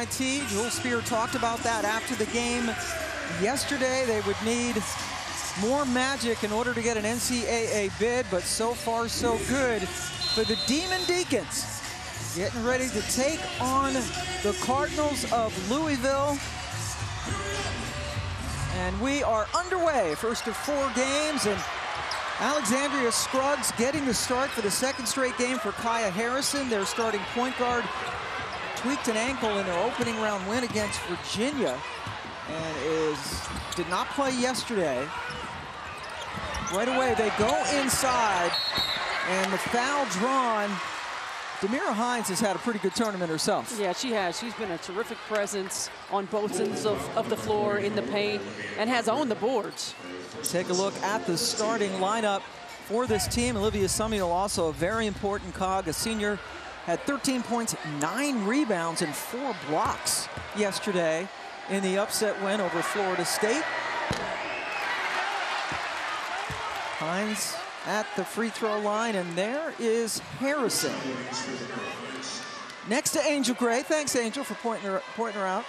NIT. Jewel Spear talked about that after the game yesterday. They would need more magic in order to get an NCAA bid, but so far so good for the Demon Deacons. Getting ready to take on the Cardinals of Louisville. And we are underway, first of 4 games, and Alexandria Scruggs getting the start for the 2nd straight game for Kaya Harrison. Their starting point guard tweaked an ankle in their opening round win against Virginia and did not play yesterday. Right away, they go inside, and the foul drawn. Demira Hines has had a pretty good tournament herself. Yeah, she has. She's been a terrific presence on both ends of the floor in the paint and has owned the boards. Take a look at the starting lineup for this team. Olivia Summiel, also a very important cog, a senior, had 13 points, 9 rebounds, and 4 blocks yesterday in the upset win over Florida State. Hines at the free throw line, and there is Harrison. Next to Angel Gray. Thanks, Angel, for pointing her out.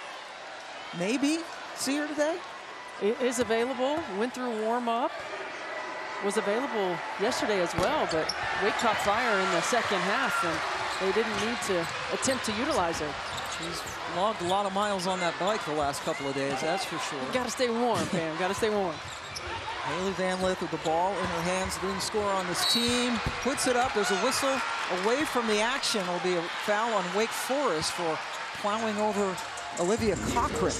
Maybe see her today? It is available. Went through warm-up. Was available yesterday as well, but Wake caught fire in the 2nd half, and they didn't need to attempt to utilize her. She's logged a lot of miles on that bike the last couple of days, that's for sure. You gotta stay warm, Pam. Gotta stay warm. Hailey Van Lith with the ball in her hands, leading scorer on this team. Puts it up. There's a whistle away from the action. It'll be a foul on Wake Forest for plowing over Olivia Cochran.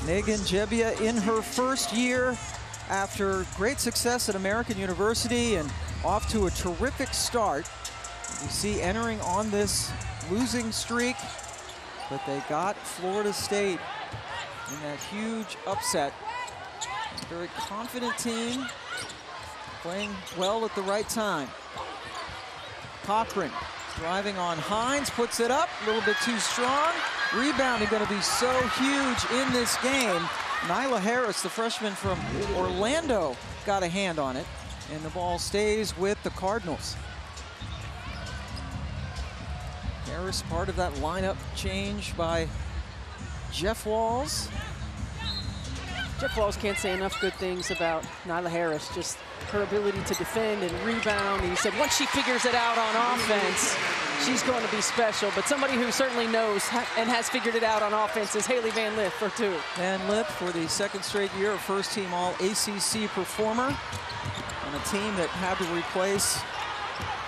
Megan Jebbia in her first year after great success at American University and off to a terrific start. You see entering on this losing streak, but they got Florida State in that huge upset. A very confident team, playing well at the right time. Cochran driving on Hines, puts it up, a little bit too strong. Rebounding going to be so huge in this game. Nyla Harris, the freshman from Orlando, got a hand on it, and the ball stays with the Cardinals. Harris, part of that lineup change by Jeff Walls. Jeff Walls can't say enough good things about Nyla Harris, just her ability to defend and rebound. And he said once she figures it out on offense, she's going to be special. But somebody who certainly knows and has figured it out on offense is Hailey Van Lith for 2. Van Lith for the 2nd straight year, a first-team All-ACC performer on a team that had to replace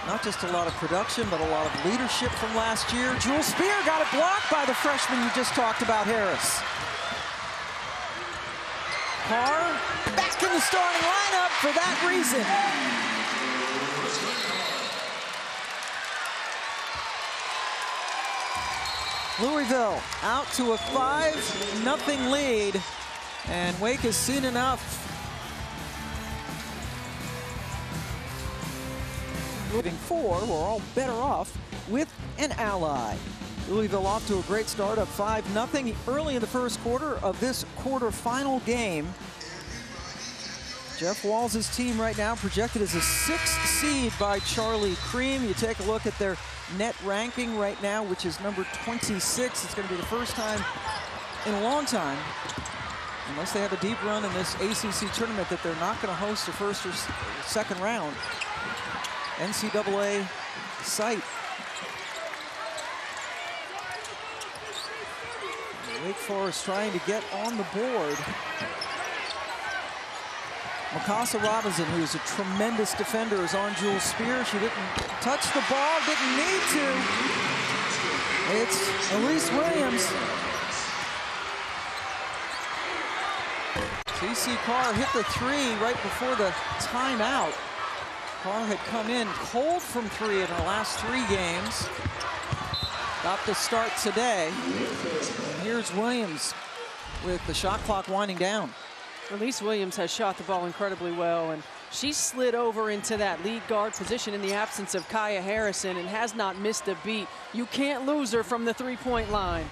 not just a lot of production, but a lot of leadership from last year. Jewel Spear got it blocked by the freshman you just talked about, Harris. Carr back in the starting lineup for that reason. Louisville out to a 5-0 lead, and Wake has seen enough. Moving forward, we're all better off with an ally. Louisville off to a great start of 5-0 early in the first quarter of this quarterfinal game. Jeff Walls' team right now projected as a 6th seed by Charlie Cream. You take a look at their net ranking right now, which is number 26. It's going to be the first time in a long time, unless they have a deep run in this ACC tournament, that they're not going to host a first or second round NCAA site. Wake Forest trying to get on the board. Mykasa Robinson, who's a tremendous defender, is on Jewel Spear. She didn't touch the ball, didn't need to. It's Elise Williams. CC Carr hit the 3 right before the timeout. Carr had come in cold from 3 in her last 3 games. Got the start today. And here's Williams with the shot clock winding down. Elise Williams has shot the ball incredibly well, and she slid over into that lead guard position in the absence of Kaya Harrison and has not missed a beat. You can't lose her from the 3-point line.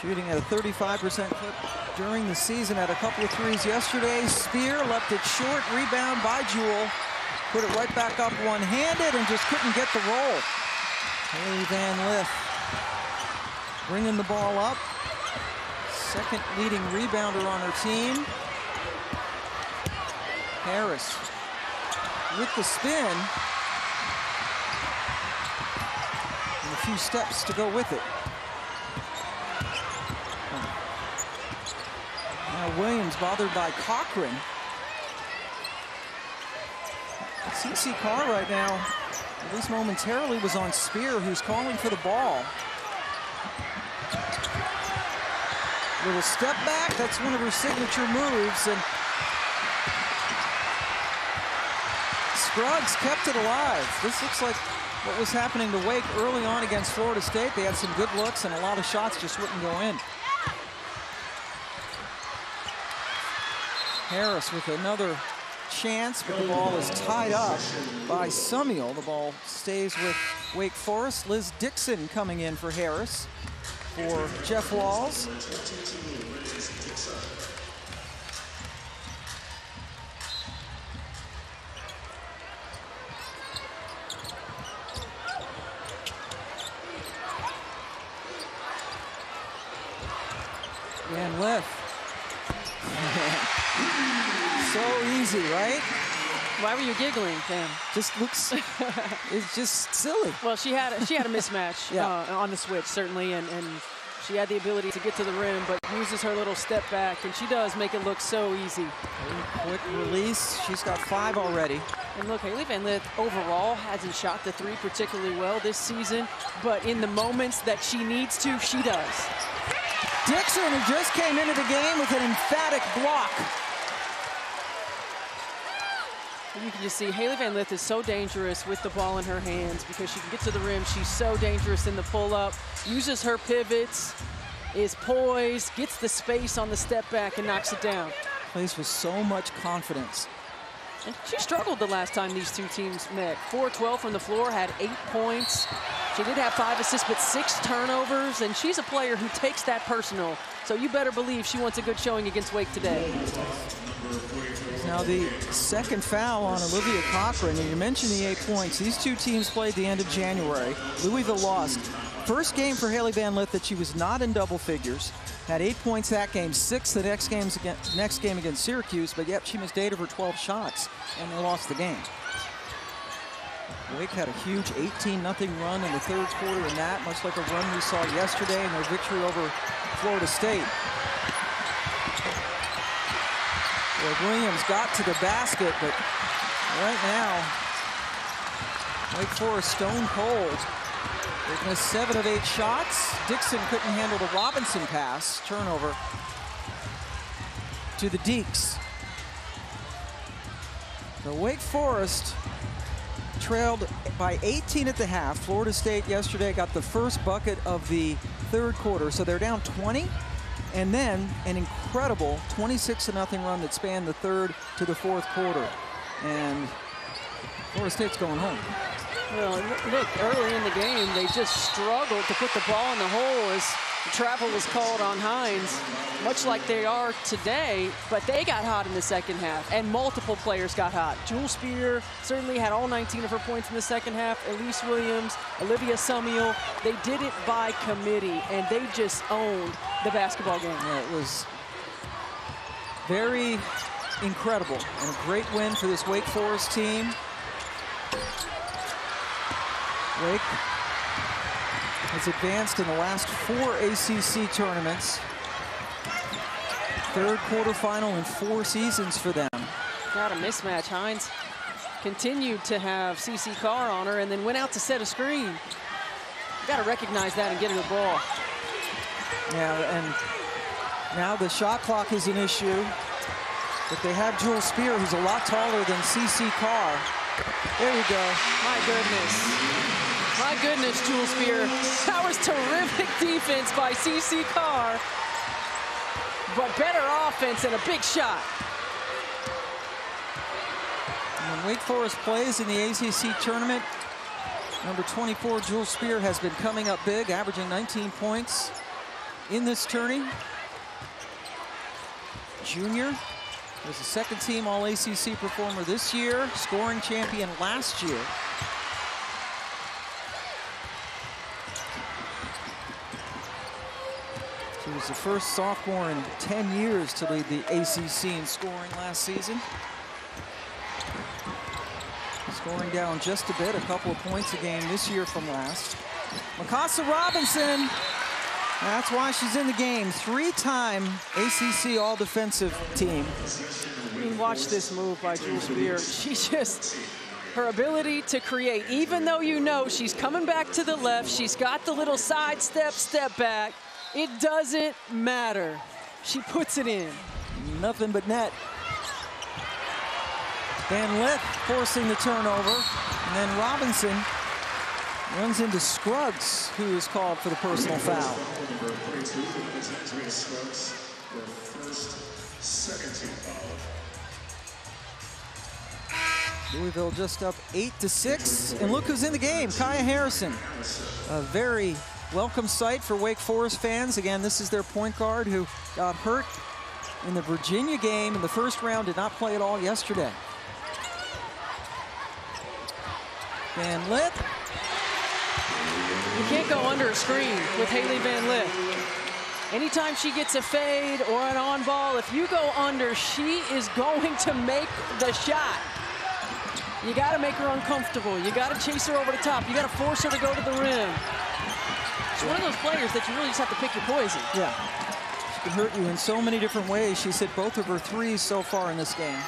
Shooting at a 35% clip during the season, at a couple of threes yesterday. Spear left it short, rebound by Jewel. Put it right back up one-handed and just couldn't get the roll. Hailey Van Lith bringing the ball up. Second leading rebounder on her team. Harris with the spin. And a few steps to go with it. Now Williams bothered by Cochran. CC Carr right now, at least momentarily, was on Spear, who's calling for the ball. Little step back, that's one of her signature moves, and Scruggs kept it alive. This looks like what was happening to Wake early on against Florida State. They had some good looks and a lot of shots just wouldn't go in. Harris with another chance, but the ball is tied up by Sumiel. The ball stays with Wake Forest. Liz Dixon coming in for Harris for Jeff Walls. Van Lith. So easy, right? Why were you giggling, Pam? Just looks, it's just silly. Well, she had a mismatch on the switch, certainly, and she had the ability to get to the rim, but uses her little step back, and she does make it look so easy. Quick release. She's got 5 already. And look, Hailey Van Lith overall hasn't shot the 3 particularly well this season, but in the moments that she needs to, she does. Dixon, who just came into the game with an emphatic block. You can just see Hailey Van Lith is so dangerous with the ball in her hands because she can get to the rim. She's so dangerous in the pull-up, uses her pivots, is poised, gets the space on the step back and knocks it down. Plays with so much confidence. And she struggled the last time these two teams met. 4-12 from the floor, had 8 points. She did have 5 assists, but 6 turnovers, and she's a player who takes that personal. So you better believe she wants a good showing against Wake today. Now the second foul on Olivia Cochran, and you mentioned the 8 points. These two teams played the end of January. Louisville lost. First game for Hailey Van Lith that she was not in double figures. Had 8 points that game, 6 the next game against Syracuse, but yep, she missed 8 of her 12 shots, and they lost the game. Wake had a huge 18-0 run in the third quarter in that, much like a run we saw yesterday in their victory over Florida State. Well, Williams got to the basket, but right now, Wake Forest stone cold. They've missed 7 of 8 shots. Dixon couldn't handle the Robinson pass. Turnover to the Deeks. The Wake Forest trailed by 18 at the half. Florida State yesterday got the first bucket of the third quarter, so they're down 20. And then an incredible 26-0 run that spanned the third to the fourth quarter. And Florida State's going home. Well, look, early in the game, they just struggled to put the ball in the hole as the travel was called on Hines, much like they are today, but they got hot in the second half, and multiple players got hot. Jewel Spear certainly had all 19 of her points in the second half. Elise Williams, Olivia Sumiel, they did it by committee, and they just owned the basketball game. Yeah, it was very incredible, and a great win for this Wake Forest team. Wake has advanced in the last 4 ACC tournaments. Third quarterfinal in 4 seasons for them. Got a mismatch. Hines continued to have CC Carr on her and then went out to set a screen. Got to recognize that and get her the ball. Yeah, and now the shot clock is an issue. But they have Jewel Spear, who's a lot taller than CC Carr. There you go. My goodness. My goodness, Jewel Spear. That was terrific defense by CC Carr. But better offense and a big shot. When Wake Forest plays in the ACC tournament, number 24, Jewel Spear, has been coming up big, averaging 19 points in this tourney. Junior was a second-team All-ACC performer this year, scoring champion last year. She was the first sophomore in 10 years to lead the ACC in scoring last season. Scoring down just a bit, a couple of points a game this year from last. Mykasa Robinson, that's why she's in the game. Three-time ACC All-Defensive Team. I mean, watch this move by Jules Spear. She just, her ability to create, even though you know she's coming back to the left, she's got the little side step, step back. It doesn't matter. She puts it in. Nothing but net. Van Lith forcing the turnover. And then Robinson runs into Scruggs, who is called for the personal foul. Louisville just up 8-6. And look who's in the game, Kaya Harrison. A very welcome sight for Wake Forest fans. Again, this is their point guard who got hurt in the Virginia game in the first round, did not play at all yesterday. Van Lith. You can't go under a screen with Hailey Van Lith. Anytime she gets a fade or an on ball, if you go under, she is going to make the shot. You got to make her uncomfortable. You got to chase her over the top. You got to force her to go to the rim. She's one of those players that you really just have to pick your poison. Yeah, she can hurt you in so many different ways. She's hit both of her threes so far in this game.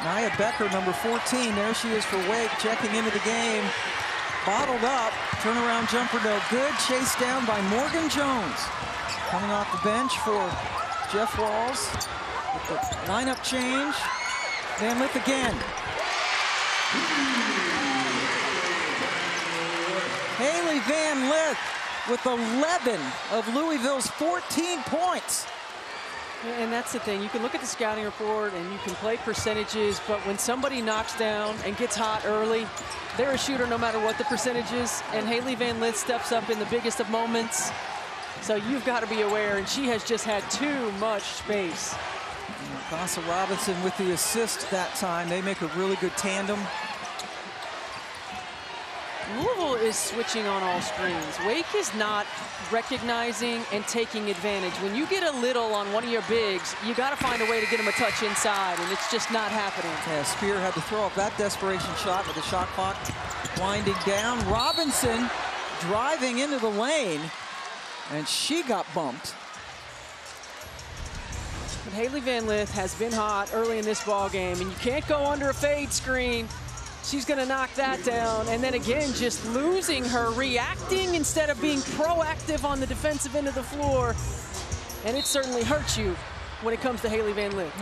Nia Becker, number 14, there she is for Wake, checking into the game. Bottled up, turnaround jumper, no good. Chased down by Morgan Jones. Coming off the bench for Jeff Walls with the lineup change. Van Lith again. Hailey Van Lith with 11 of Louisville's 14 points. And that's the thing. You can look at the scouting report and you can play percentages, but when somebody knocks down and gets hot early, they're a shooter no matter what the percentage is. And Hailey Van Lith steps up in the biggest of moments. So you've got to be aware, and she has just had too much space. Mykasa Robinson with the assist that time. They make a really good tandem. Louisville is switching on all screens. Wake is not recognizing and taking advantage. When you get a little on one of your bigs, you got to find a way to get him a touch inside, and it's just not happening. Yeah, Spear had to throw up that desperation shot with the shot clock winding down. Robinson driving into the lane, and she got bumped. But Hailey Van Lith has been hot early in this ball game, and you can't go under a fade screen. She's going to knock that down, and then again, just losing her, reacting instead of being proactive on the defensive end of the floor. And it certainly hurts you when it comes to Hailey Van Lith.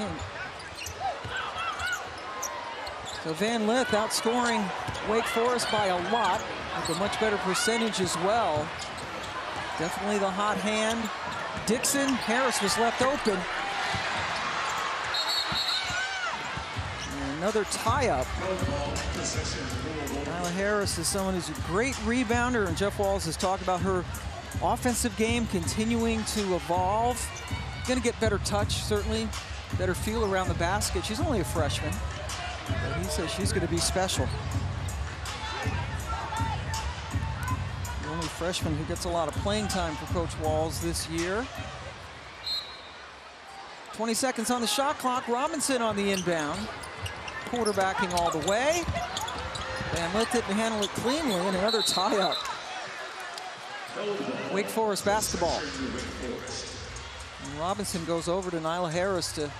So Van Lith outscoring Wake Forest by a lot, with a much better percentage as well. Definitely the hot hand. Dixon, Harris was left open. Another tie-up. Nyla Harris is someone who's a great rebounder, and Jeff Walls has talked about her offensive game continuing to evolve. Going to get better touch, certainly. Better feel around the basket. She's only a freshman, but he says she's going to be special. The only freshman who gets a lot of playing time for Coach Walls this year. 20 seconds on the shot clock. Robinson on the inbound. Quarterbacking all the way. Van Lith didn't handle it cleanly, and another tie-up. Wake Forest basketball. And Robinson goes over to Nyla Harris to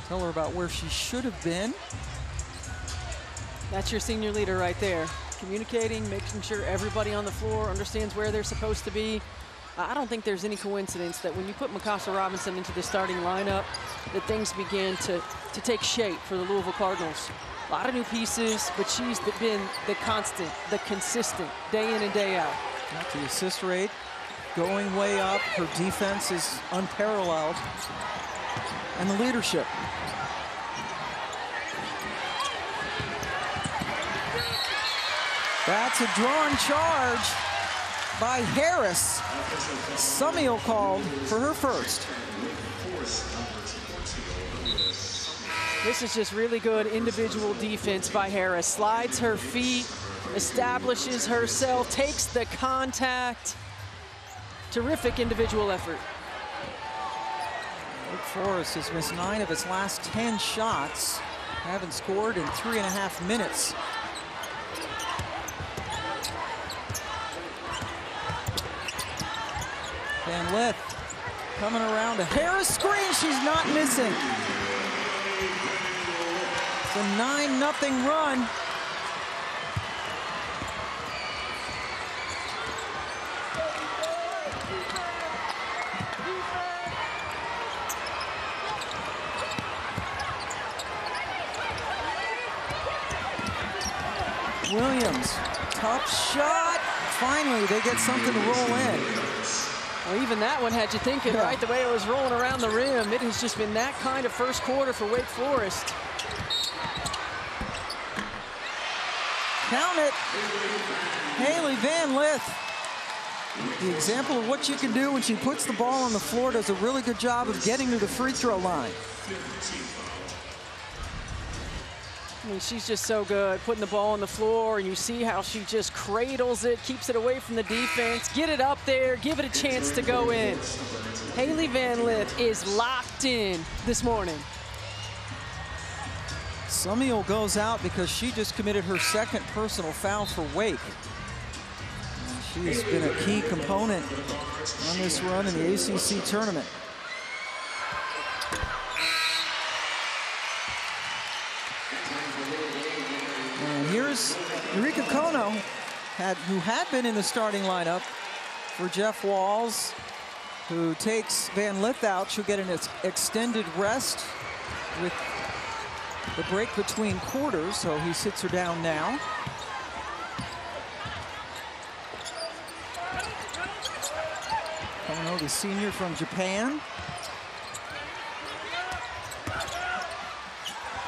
tell her about where she should have been. That's your senior leader right there. Communicating, making sure everybody on the floor understands where they're supposed to be. I don't think there's any coincidence that when you put Mykasa Robinson into the starting lineup, that things begin to take shape for the Louisville Cardinals. A lot of new pieces, but she's been the constant, the consistent, day in and day out. The assist rate going way up. Her defense is unparalleled. And the leadership. That's a drawn charge by Harris. Summiel called for her first. This is just really good individual defense by Harris. Slides her feet, establishes herself, takes the contact. Terrific individual effort. Wake Forest has missed 9 of its last 10 shots. Haven't scored in 3.5 minutes. Van Lith coming around to Harris screen. She's not missing. It's a 9-0 run. Williams, tough shot. Finally, they get something to roll in. Well, even that one had you thinking, right, the way it was rolling around the rim. It has just been that kind of first quarter for Wake Forest. Count it. Hailey Van Lith. The example of what she can do when she puts the ball on the floor, does a really good job of getting to the free throw line. I mean, she's just so good putting the ball on the floor, and you see how she just cradles it, keeps it away from the defense, get it up there, give it a chance to go in. Hailey Van Lith is locked in this morning. Summiel goes out because she just committed her second personal foul for Wake. She has been a key component on this run in the ACC tournament. And here's Eureka Kono, who had been in the starting lineup for Jeff Walls, who takes Van Lith out. She'll get an extended rest with the break between quarters, so he sits her down now. Kono, the senior from Japan.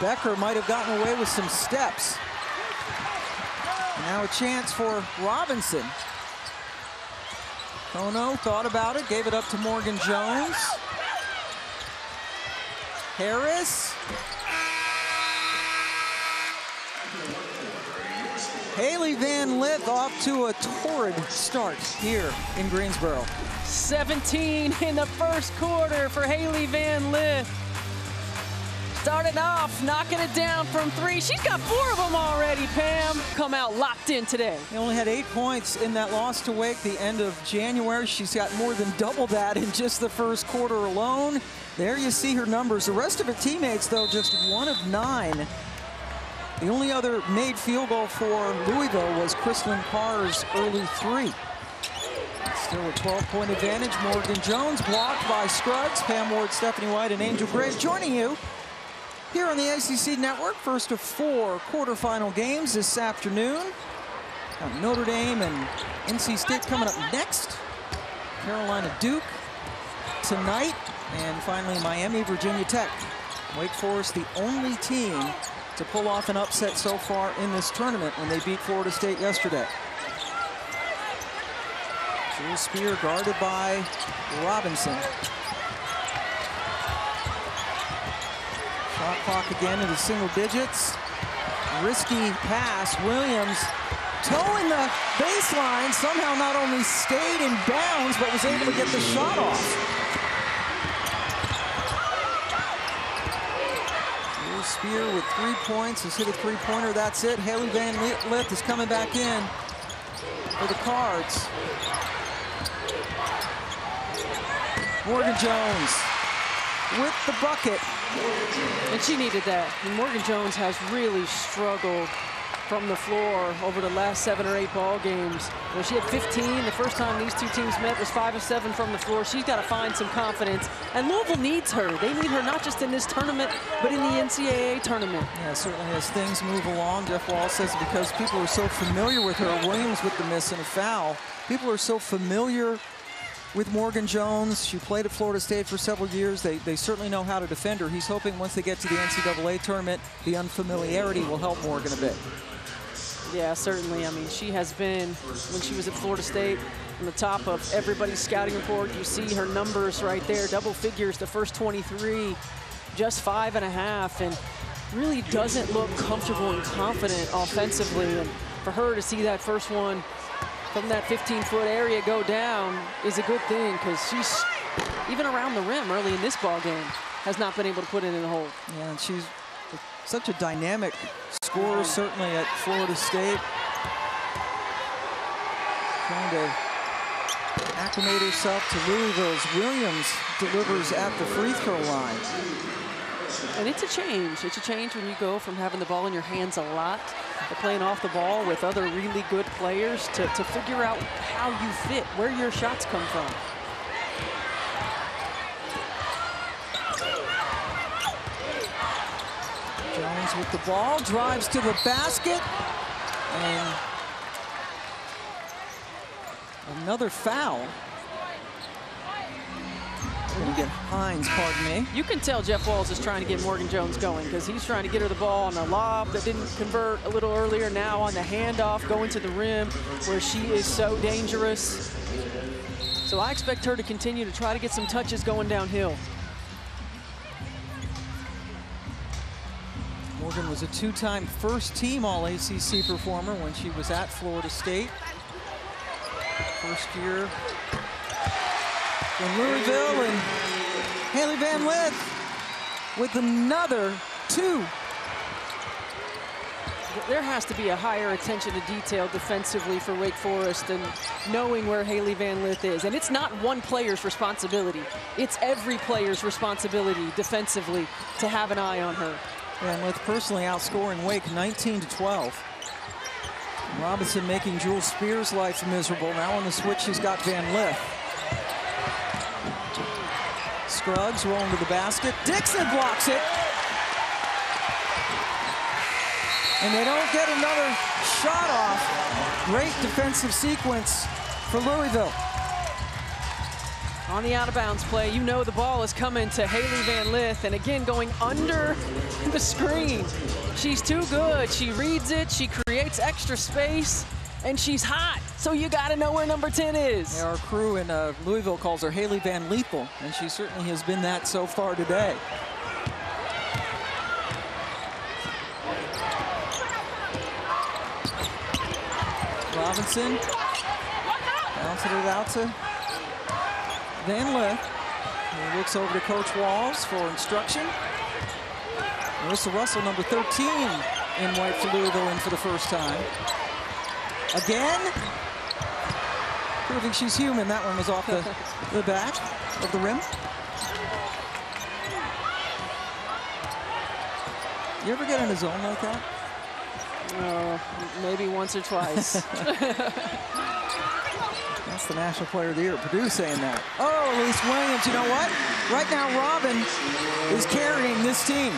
Becker might have gotten away with some steps. Now a chance for Robinson. Kono thought about it, gave it up to Morgan Jones. Harris. Hailey Van Lith off to a torrid start here in Greensboro. 17 in the first quarter for Hailey Van Lith. Started off, knocking it down from 3. She's got 4 of them already, Pam. Come out locked in today. He only had 8 points in that loss to Wake the end of January. She's got more than double that in just the first quarter alone. There you see her numbers. The rest of her teammates, though, just 1 of 9. The only other made field goal for Louisville was Chrislyn Carr's early 3. Still a 12-point advantage. Morgan Jones blocked by Scruggs. Pam Ward, Stephanie White, and Angel Graves joining you here on the ACC Network. First of 4 quarterfinal games this afternoon. Got Notre Dame and NC State coming up next. Carolina Duke tonight. And finally, Miami, Virginia Tech. Wake Forest, the only team to pull off an upset so far in this tournament when they beat Florida State yesterday. Jules Spear guarded by Robinson. Shot clock again into single digits. Risky pass. Williams toeing the baseline. Somehow not only stayed in bounds, but was able to get the shot off. Spear with 3 points, has hit a 3-pointer, that's it. Hailey Van Lith is coming back in for the Cards. Morgan Jones with the bucket. And she needed that. And Morgan Jones has really struggled from the floor over the last 7 or 8 ball games. Well, she had 15. The first time these two teams met was 5 of 7 from the floor. She's got to find some confidence. And Louisville needs her. They need her not just in this tournament, but in the NCAA tournament. Yeah, certainly as things move along. Jeff Wall says because people are so familiar with her. Williams with the miss and a foul. People are so familiar with Morgan Jones. She played at Florida State for several years. They certainly know how to defend her. He's hoping once they get to the NCAA tournament, the unfamiliarity will help Morgan a bit. Yeah, certainly. I mean, she has been, when she was at Florida State, on the top of everybody's scouting report. You see her numbers right there, double figures the first 23, just 5.5. And really doesn't look comfortable and confident offensively. And for her to see that first one from that 15-foot area go down is a good thing, because she's, even around the rim early in this ball game, has not been able to put it in the hole. Yeah, and she's such a dynamic scorer, certainly at Florida State. Trying to acclimate herself to Louisville's. Williams delivers at the free throw line. And it's a change. It's a change when you go from having the ball in your hands a lot to playing off the ball with other really good players to figure out how you fit, where your shots come from. Jones with the ball, drives to the basket, and another foul. Gonna get Hines, pardon me. You can tell Jeff Walz is trying to get Morgan Jones going, because he's trying to get her the ball on a lob that didn't convert a little earlier. Now on the handoff, going to the rim, where she is so dangerous. So I expect her to continue to try to get some touches going downhill. Morgan was a two-time first-team All-ACC performer when she was at Florida State. First year in Louisville, and Hailey Van Lith with another two. There has to be a higher attention to detail defensively for Wake Forest and knowing where Hailey Van Lith is. And it's not one player's responsibility. It's every player's responsibility defensively to have an eye on her. Van Lith personally outscoring Wake 19-12. Robinson making Jules Spears' life miserable. Now on the switch, she's got Van Lith. Scruggs rolling to the basket. Dixon blocks it. And they don't get another shot off. Great defensive sequence for Louisville. On the out-of-bounds play, you know the ball is coming to Hailey Van Lith, and again going under the screen. She's too good. She reads it, she creates extra space, and she's hot. So you got to know where number 10 is. Yeah, our crew in Louisville calls her Hailey Van Lethal, and she certainly has been that so far today. Robinson bounces it out to Van Lith. He looks over to Coach Walz for instruction. Marissa Russell, number 13 in white for Louisville, in for the first time. Again, proving she's human. That one was off the back of the rim. You ever get in a zone like that? Maybe once or twice. That's the National Player of the Year at Purdue saying that. Oh, Elise Williams, you know what? Right now, Robin is carrying this team.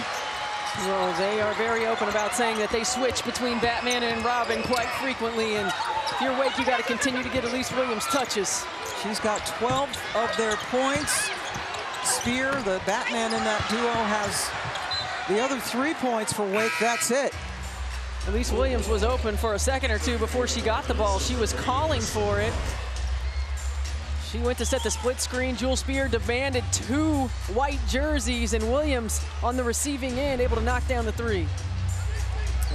Well, they are very open about saying that they switch between Batman and Robin quite frequently, and if you're Wake, you got to continue to get Elise Williams touches. She's got 12 of their points. Spear, the Batman in that duo, has the other 3 points for Wake. That's it. Elise Williams was open for a second or two before she got the ball. She was calling for it. She went to set the split screen. Jules Spear demanded 2 white jerseys, and Williams on the receiving end, able to knock down the 3.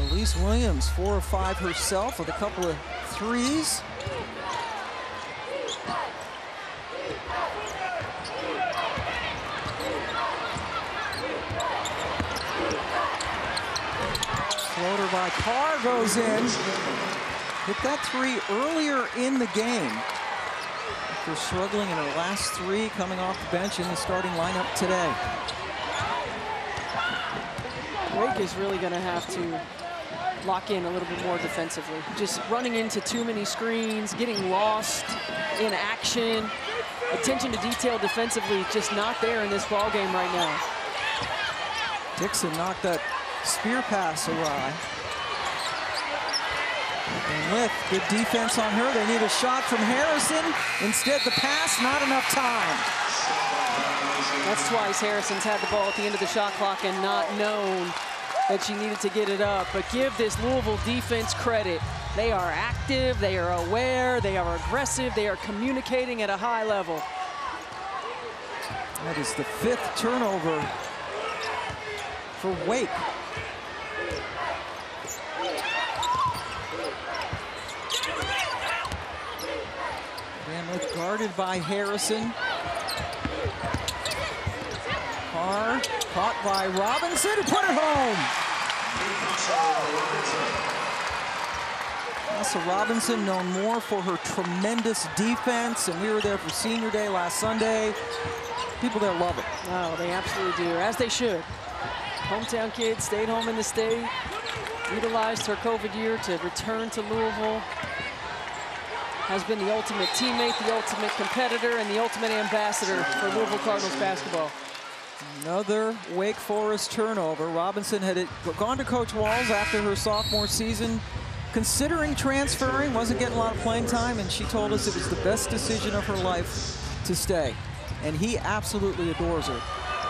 Elise Williams, 4 of 5 herself with a couple of threes. Floater by Carr goes in. Hit that 3 earlier in the game. After struggling in her last 3, coming off the bench in the starting lineup today. Wake is really going to have to lock in a little bit more defensively. Just running into too many screens, getting lost in action. Attention to detail defensively, just not there in this ball game right now. Dixon knocked that Spear pass awry. And Lith, good defense on her. They need a shot from Harrison. Instead, the pass, not enough time. That's twice Harrison's had the ball at the end of the shot clock and not known that she needed to get it up. But give this Louisville defense credit. They are active, they are aware, they are aggressive, they are communicating at a high level. That is the 5th turnover for Wake. guarded by Harrison. Carr caught by Robinson to put it home. Mykasa Robinson, known more for her tremendous defense, and we were there for senior day last Sunday. People there love it. Oh, they absolutely do, as they should. Hometown kid, stayed home in the state, utilized her COVID year to return to Louisville. Has been the ultimate teammate, the ultimate competitor, and the ultimate ambassador for Louisville Cardinals basketball. Another Wake Forest turnover. Robinson had gone to Coach Walls after her sophomore season, considering transferring, wasn't getting a lot of playing time, and she told us it was the best decision of her life to stay. And he absolutely adores her.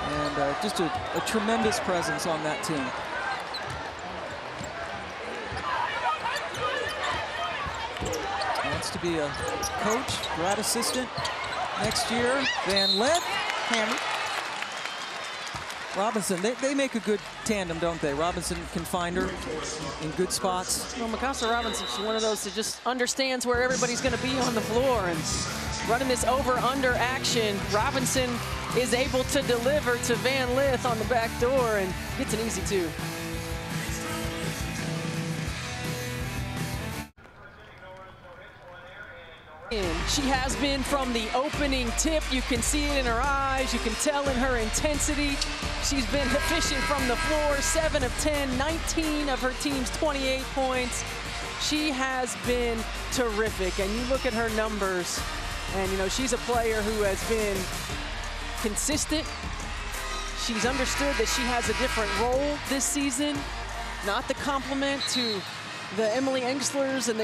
And just a tremendous presence on that team. Wants to be a coach, grad assistant next year. Van Lith, hammer. Robinson, they make a good tandem, don't they? Robinson can find her in good spots. Well, Mykasa Robinson, she's one of those that just understands where everybody's going to be on the floor, and running this over-under action, Robinson is able to deliver to Van Lith on the back door and gets an easy two. She has been from the opening tip. You can see it in her eyes. You can tell in her intensity. She's been efficient from the floor, 7 of 10, 19 of her team's 28 points. She has been terrific. And you look at her numbers, and you know, she's a player who has been consistent. She's understood that she has a different role this season, not the complement to the Emily Engslers and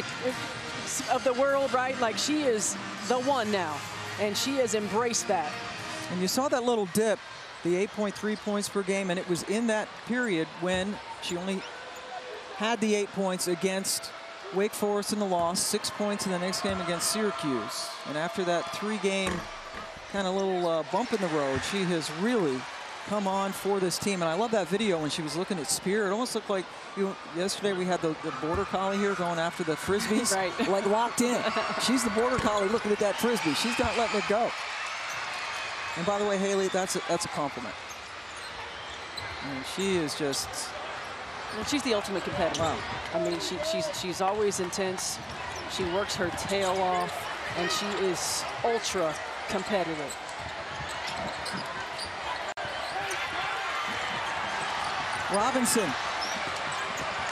of the world, right? Like, she is the one now, and she has embraced that. And you saw that little dip, the 8.3 points per game, and it was in that period when she only had the 8 points against Wake Forest in the loss, 6 points in the next game against Syracuse. And after that 3-game kind of little bump in the road, she has really come on for this team. And I love that video when she was looking at Spear. It almost looked like, you know, yesterday we had the border collie here going after the Frisbees, right. Like locked in. She's the border collie looking at that Frisbee. She's not letting it go. And by the way, Hailey, that's a compliment. I mean, she is just... Well, she's the ultimate competitor. Wow. I mean, she's always intense. She works her tail off, and she is ultra competitive. Robinson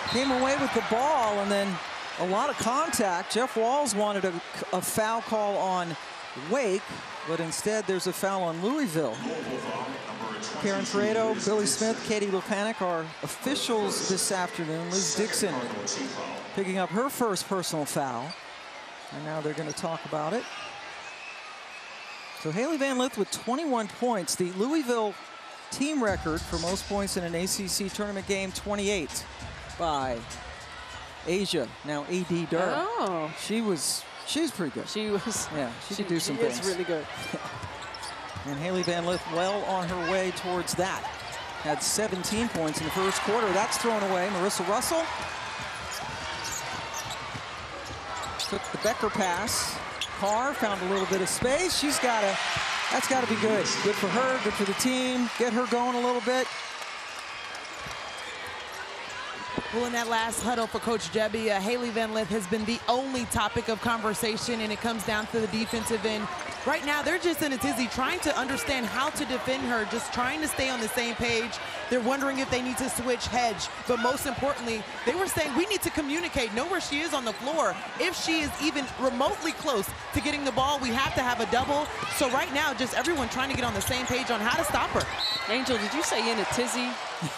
came away with the ball, and then a lot of contact. Jeff Walls wanted a foul call on Wake, but instead there's a foul on Louisville. Karen Fredo, Billy Smith, Katie Lupanek are officials this afternoon. Liz Dixon picking up her first personal foul, and now they're going to talk about it. So Hailey Van Lith with 21 points. The Louisville team record for most points in an ACC tournament game, 28 by Asia, now A.D. Durham. Oh. She's pretty good. She was. Yeah, she could do some things. She is really good. And Hailey Van Lith well on her way towards that. Had 17 points in the first quarter. That's thrown away. Marissa Russell took the Becker pass. Carr found a little bit of space. That's got to be good. Good for her, good for the team. Get her going a little bit. Well, in that last huddle for Coach Gebbia, Hailey Van Lith has been the only topic of conversation, and it comes down to the defensive end. Right now, they're just in a tizzy trying to understand how to defend her, just trying to stay on the same page. They're wondering if they need to switch hedge. But most importantly, they were saying we need to communicate, know where she is on the floor. If she is even remotely close to getting the ball, we have to have a double. So right now, just everyone trying to get on the same page on how to stop her. Angel, did you say in a tizzy?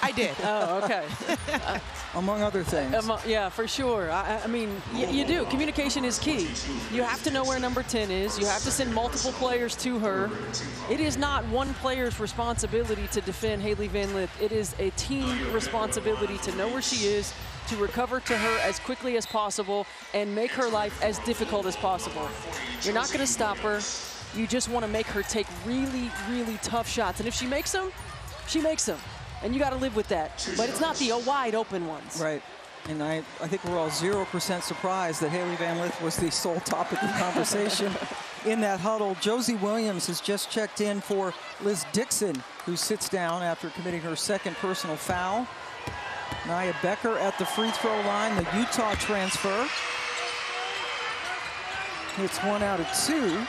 I did. Oh, okay. Among other things. Yeah, for sure. I mean, you do. Communication is key. You have to know where number 10 is. You have to send multiple players to her. It is not one player's responsibility to defend Hailey Van Lith. It is a team responsibility to know where she is, to recover to her as quickly as possible, and make her life as difficult as possible. You're not going to stop her. You just want to make her take really, really tough shots. And if she makes them, she makes them. And you got to live with that. But it's not the wide open ones. Right. And I think we're all 0% surprised that Hailey Van Lith was the sole topic of conversation in that huddle. Josie Williams has just checked in for Liz Dixon, who sits down after committing her second personal foul. Nia Becker at the free throw line, the Utah transfer. Hits 1 out of 2.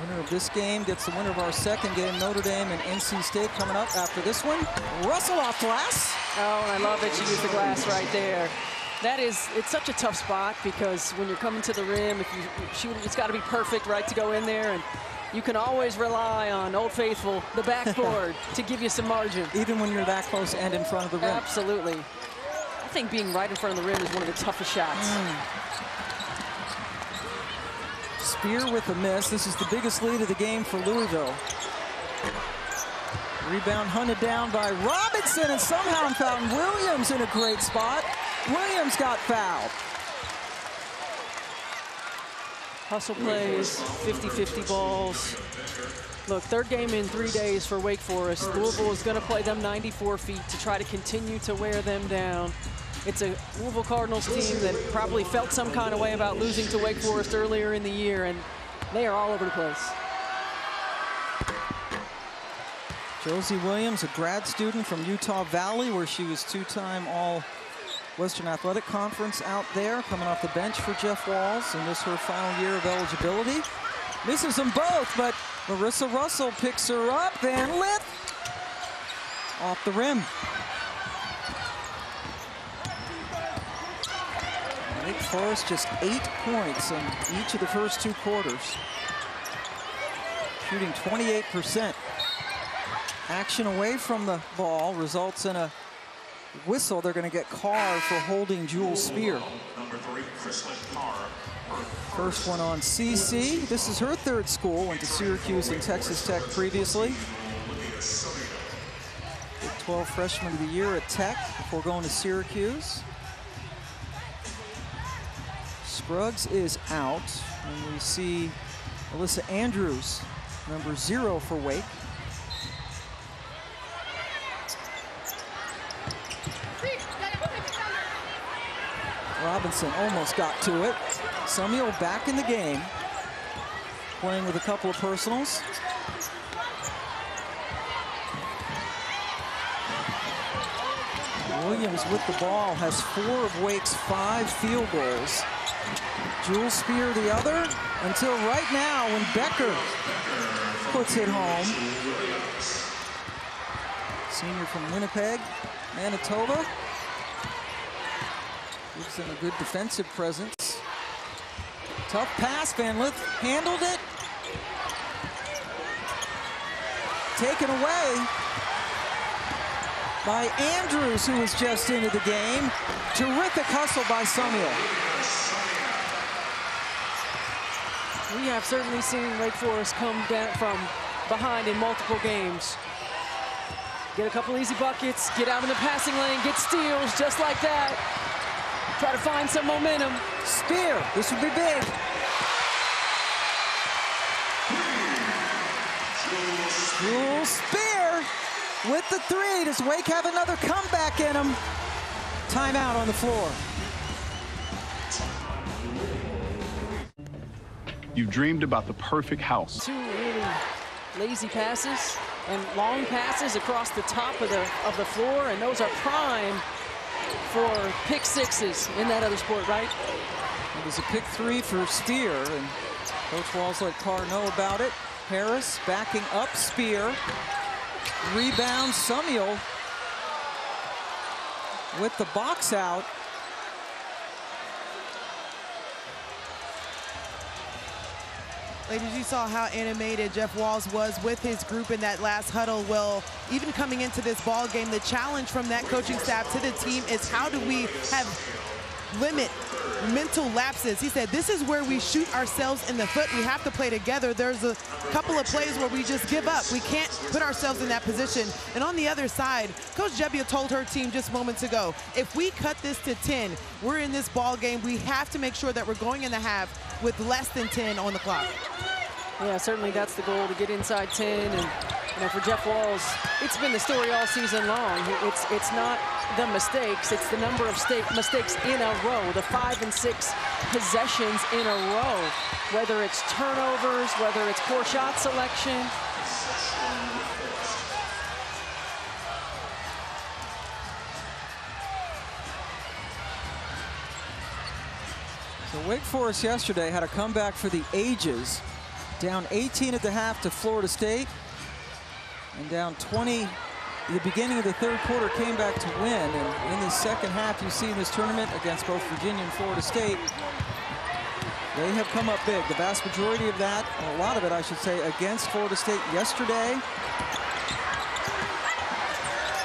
Winner of this game gets the winner of our second game, Notre Dame and NC State, coming up after this one. Russell off glass. Oh, and I love that she used the glass right there. That is, it's such a tough spot because when you're coming to the rim, if you shoot, it's got to be perfect, right, to go in there. And you can always rely on Old Faithful, the backboard, to give you some margin. Even when you're that close and in front of the rim. Absolutely. I think being right in front of the rim is one of the toughest shots. Spear with a miss. This is the biggest lead of the game for Louisville. Rebound hunted down by Robinson, and somehow found Williams in a great spot. Williams got fouled. Hustle plays, 50-50 balls. Look, third game in 3 days for Wake Forest. Louisville is going to play them 94 feet to try to continue to wear them down. It's a Louisville Cardinals team that probably felt some kind of way about losing to Wake Forest earlier in the year, and they are all over the place. Josie Williams, a grad student from Utah Valley, where she was two-time All-Western Athletic Conference out there, coming off the bench for Jeff Walz, and this her final year of eligibility. Misses them both, but Marissa Russell picks her up. Van Lith off the rim. Wake Forest just 8 points in each of the first 2 quarters. Shooting 28%. Action away from the ball results in a whistle. They're going to get Carr for holding Jules Spear. Number 3, Chrislyn Carr. First one on CC. This is her third school. Went to Syracuse and Texas Tech previously. Big 12 freshman of the year at Tech before going to Syracuse. Scruggs is out, and we see Alyssa Andrews, number 0 for Wake. Robinson almost got to it. Samuel back in the game, playing with a couple of personals. Williams with the ball has 4 of Wake's 5 field goals. Jules Spear the other, until right now when Becker puts it home. Senior from Winnipeg, Manitoba. Gives them a good defensive presence. Tough pass, Van Lith handled it. Taken away by Andrews, who was just into the game. Terrific hustle by Samuel. We have certainly seen Wake Forest come down from behind in multiple games. Get a couple easy buckets, get out in the passing lane, get steals just like that. Try to find some momentum. Spear, this would be big. Jules Spear with the 3. Does Wake have another comeback in them? Timeout on the floor. You've dreamed about the perfect house. 2 really lazy passes and long passes across the top of the floor, and those are prime for pick 6s in that other sport, right? It was a pick 3 for Spear, and Coach Walz let Carr know about it. Harris backing up Spear. Rebound, Samuel with the box out. Ladies, you saw how animated Jeff Walz was with his group in that last huddle. Well, even coming into this ball game, the challenge from that coaching staff to the team is how do we limit mental lapses. He said, this is where we shoot ourselves in the foot. We have to play together. There's a couple of plays where we just give up. We can't put ourselves in that position. And on the other side, Coach Gebbia told her team just moments ago, if we cut this to 10, we're in this ball game. We have to make sure that we're going in the half with less than 10 on the clock. Yeah, certainly that's the goal, to get inside 10 and You know, for Jeff Walz, it's been the story all season long. It's not the mistakes, it's the number of mistakes in a row, the 5 and 6 possessions in a row, whether it's turnovers, whether it's poor shot selection. So Wake Forest yesterday had a comeback for the ages, down 18 at the half to Florida State, and down 20 at the beginning of the third quarter, came back to win. And in the second half, you see in this tournament against both Virginia and Florida State, they have come up big. The vast majority of that, a lot of it I should say, against Florida State yesterday.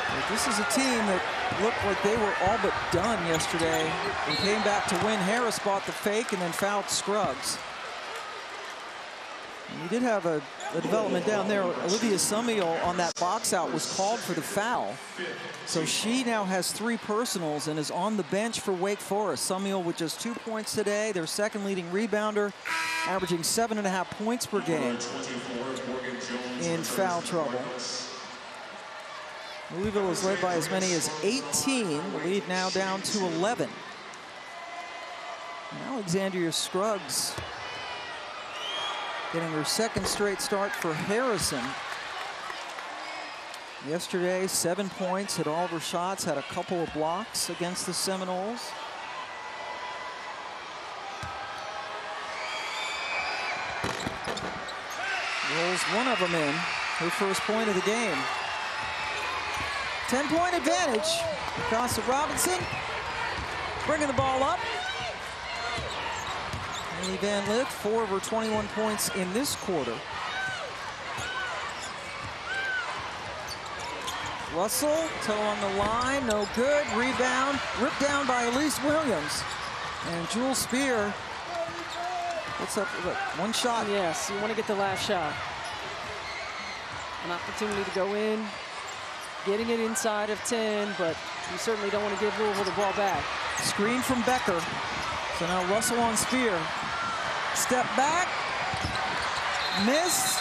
But this is a team that looked like they were all but done yesterday and came back to win. Harris bought the fake and then fouled Scruggs. And you did have a development down there. Olivia Sumiel on that box out was called for the foul. So she now has 3 personals and is on the bench for Wake Forest. Sumiel with just 2 points today, their second leading rebounder, averaging 7.5 points per game in foul trouble. Louisville is led by as many as 18. The lead now down to 11. And Alexandria Scruggs getting her second straight start for Harrison. Yesterday, 7 points, hit all of her shots, had a couple of blocks against the Seminoles. Rolls one of them in, her first point of the game. 10-point advantage. Mykasa Robinson bringing the ball up. Hailey Van Lith, 4 of her 21 points in this quarter. Russell, toe on the line, no good. Rebound, ripped down by Elise Williams. And Jewel Spear, what's up? Look, one shot. Yes, you want to get the last shot. An opportunity to go in, getting it inside of 10, but you certainly don't want to give Louisville the ball back. Screen from Becker. So now Russell on Spear. Step back, miss.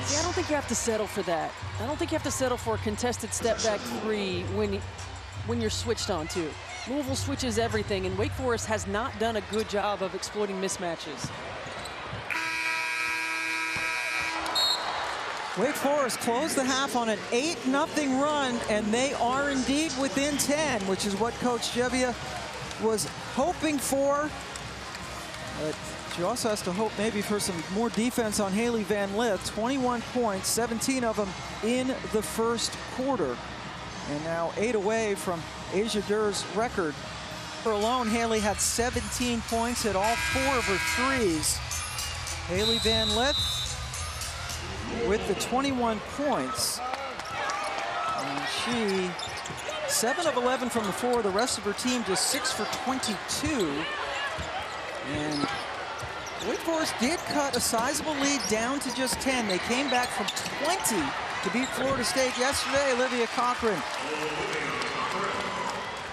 See, I don't think you have to settle for that. I don't think you have to settle for a contested step back 3 when you're switched on to. Louisville switches everything, and Wake Forest has not done a good job of exploiting mismatches. Wake Forest closed the half on an 8-0 run, and they are indeed within 10, which is what Coach Gebbia was hoping for. But she also has to hope maybe for some more defense on Hailey Van Lith. 21 points, 17 of them in the first quarter. And now 8 away from Asia Durr's record. For alone, Hailey had 17 points, hit all 4 of her threes. Hailey Van Lith with the 21 points. And she, 7 of 11 from the floor. The rest of her team just 6 for 22. And Wake Forest did cut a sizable lead down to just 10. They came back from 20 to beat Florida State yesterday. Olivia Cochran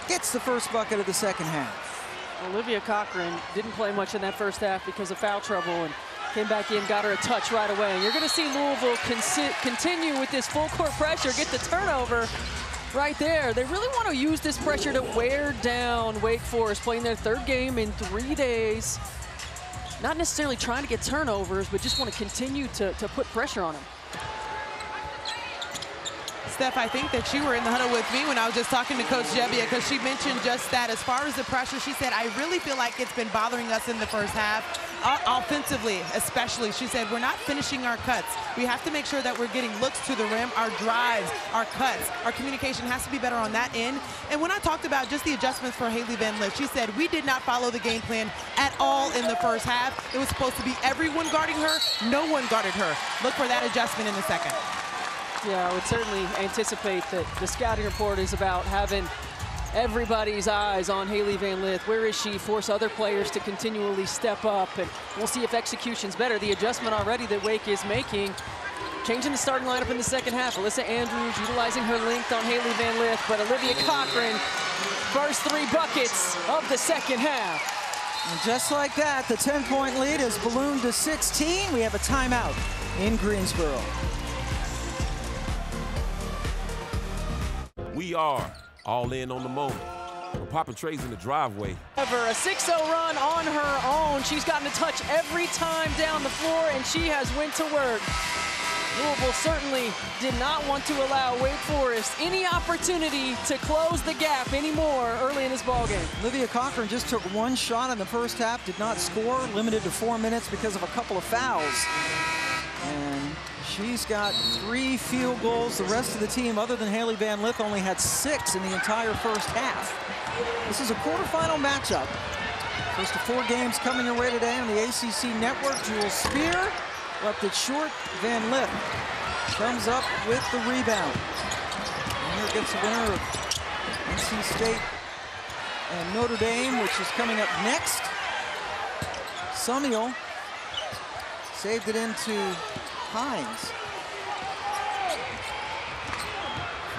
gets the first bucket of the second half. Olivia Cochran didn't play much in that first half because of foul trouble, and came back in, got her a touch right away. And you're going to see Louisville continue with this full court pressure, get the turnover right there. They really want to use this pressure to wear down Wake Forest, playing their 3rd game in 3 days. Not necessarily trying to get turnovers, but just want to continue to put pressure on them. Steph, I think that you were in the huddle with me when I was just talking to Coach Gebbia, because she mentioned just that. As far as the pressure, she said, I really feel like it's been bothering us in the first half. Offensively, especially, she said, we're not finishing our cuts. We have to make sure that we're getting looks to the rim, our drives, our cuts. Our communication has to be better on that end. And when I talked about just the adjustments for Hailey Van Lith, she said, we did not follow the game plan at all in the first half. It was supposed to be everyone guarding her. No one guarded her. Look for that adjustment in the second. Yeah, I would certainly anticipate that the scouting report is about having everybody's eyes on Hailey Van Lith. Where is she? Force other players to continually step up, and we'll see if execution's better. The adjustment already that Wake is making, changing the starting lineup in the second half. Alyssa Andrews utilizing her length on Hailey Van Lith, but Olivia Cochran, first 3 buckets of the second half. And just like that, the 10-point lead has ballooned to 16. We have a timeout in Greensboro. We are all in on the moment. We're popping trays in the driveway. However, a 6-0 run on her own. She's gotten a touch every time down the floor, and she has went to work. Louisville certainly did not want to allow Wake Forest any opportunity to close the gap anymore early in this ballgame. Olivia Cochran just took one shot in the first half, did not score, limited to 4 minutes because of a couple of fouls. And she's got 3 field goals. The rest of the team, other than Hailey Van Lith, only had 6 in the entire first half. This is a quarterfinal matchup. First of 4 games coming your way today on the ACC network. Jules Spear left it short. Van Lith comes up with the rebound. Winner gets the winner of NC State and Notre Dame, which is coming up next. Sumiel saved it into Hines.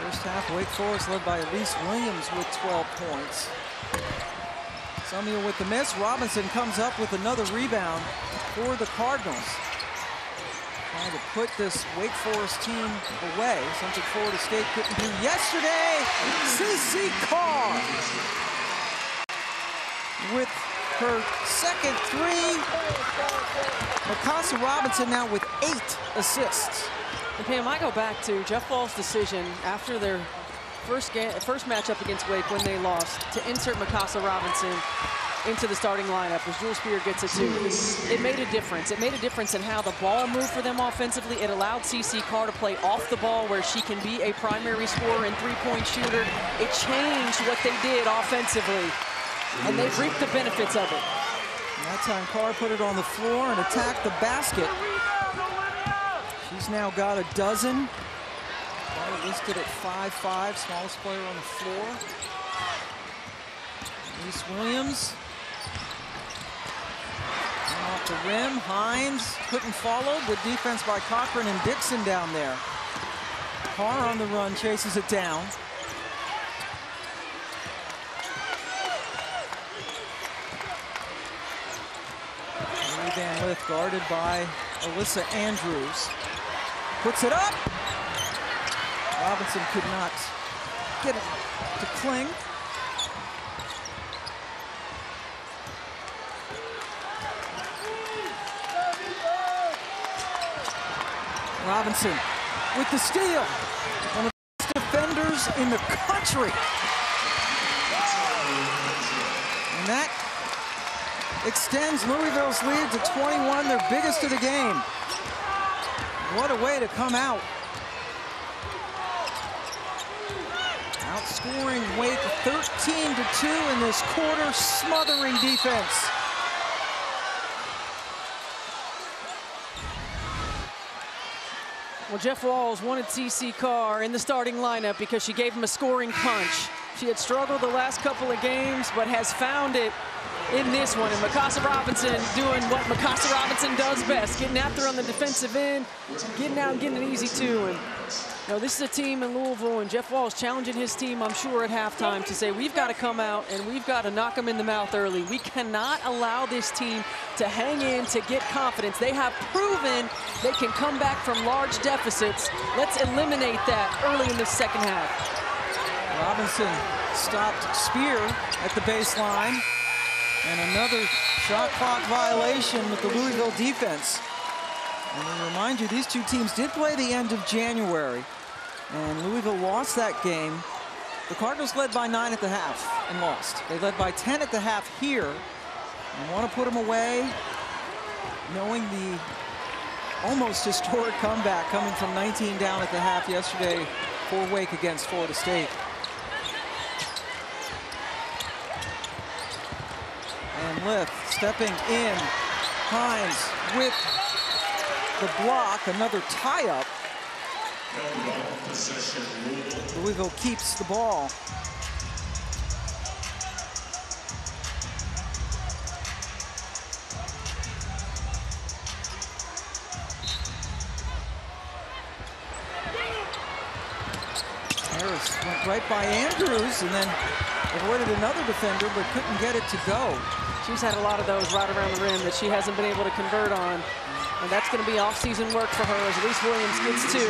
First half, Wake Forest led by Elise Williams with 12 points. Sumiel with the miss. Robinson comes up with another rebound for the Cardinals. Trying to put this Wake Forest team away, something Florida State couldn't do yesterday. CC Carr with her second 3. Mykasa Robinson now with 8 assists. And Pam, I go back to Jeff Ball's decision after their first matchup against Wake when they lost to insert Mykasa Robinson into the starting lineup as Jules Spear gets it too. It made a difference. It made a difference in how the ball moved for them offensively. It allowed CC Carr to play off the ball where she can be a primary scorer and 3-point shooter. It changed what they did offensively, and they've reaped the benefits of it. And that time Carr put it on the floor and attacked the basket. She's now got a dozen. Carr listed at 5'5", smallest player on the floor. Elise Williams. Off the rim, Hines couldn't follow. Good defense by Cochran and Dixon down there. Carr on the run, chases it down. Hailey Van Lith guarded by Alyssa Andrews. Puts it up. Robinson could not get it to cling. Robinson with the steal. One of the best defenders in the country. And that extends Louisville's lead to 21, their biggest of the game. What a way to come out. Outscoring Wake 13-2 in this quarter, smothering defense. Well, Jeff Walz wanted CC Carr in the starting lineup because she gave him a scoring punch. She had struggled the last couple of games, but has found it in this one. And Mykasa Robinson doing what Mykasa Robinson does best, getting after on the defensive end, getting out and getting it easy too. And you know, this is a team in Louisville, and Jeff Walz challenging his team, I'm sure, at halftime to say, we've got to come out and we've got to knock them in the mouth early. We cannot allow this team to hang in, to get confidence. They have proven they can come back from large deficits. Let's eliminate that early in the second half. Robinson stopped Spear at the baseline. And another shot clock violation with the Louisville defense. And I remind you, these two teams did play the end of January. And Louisville lost that game. The Cardinals led by 9 at the half and lost. They led by 10 at the half here. And want to put them away, knowing the almost historic comeback coming from 19 down at the half yesterday for Wake against Florida State. And Lith stepping in. Hines with the block, another tie-up. Louisville keeps the ball. Harris went right by Andrews and then avoided another defender, but couldn't get it to go. She's had a lot of those right around the rim that she hasn't been able to convert on. And that's going to be off-season work for her as Elise Williams gets to.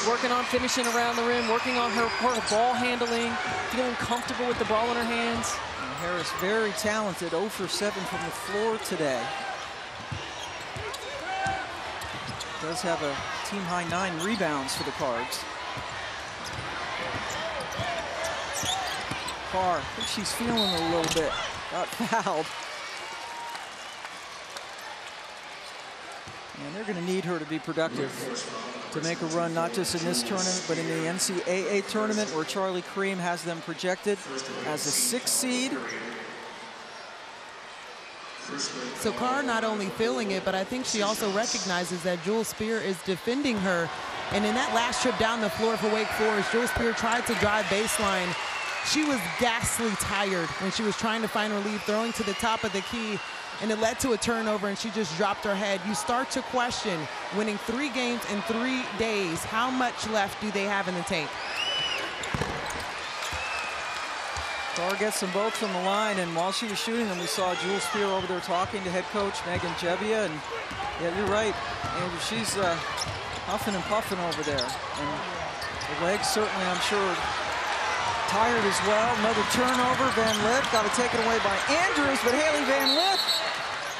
Working on finishing around the rim, working on her ball handling, feeling comfortable with the ball in her hands. And Harris very talented, 0 for 7 from the floor today. Does have a team-high 9 rebounds for the Cards. Carr, I think she's feeling a little bit. Got fouled. And they're going to need her to be productive to make a run, not just in this tournament, but in the NCAA tournament, where Charlie Cream has them projected as a 6th seed. So Carr not only feeling it, but I think she also recognizes that Jewel Spear is defending her. And in that last trip down the floor for Wake Forest, Jewel Spear tried to drive baseline. She was ghastly tired when she was trying to find relief, throwing to the top of the key, and it led to a turnover, and she just dropped her head. You start to question, winning 3 games in 3 days, how much left do they have in the tank? Carr gets them both from the line, and while she was shooting them, we saw Jewel Spear over there talking to head coach Megan Jebbia, and yeah, you're right, Andrew, she's huffing and puffing over there, and the legs certainly, I'm sure, tired as well. Another turnover. Van Lith got to take it away by Andrews, but Hailey Van Lith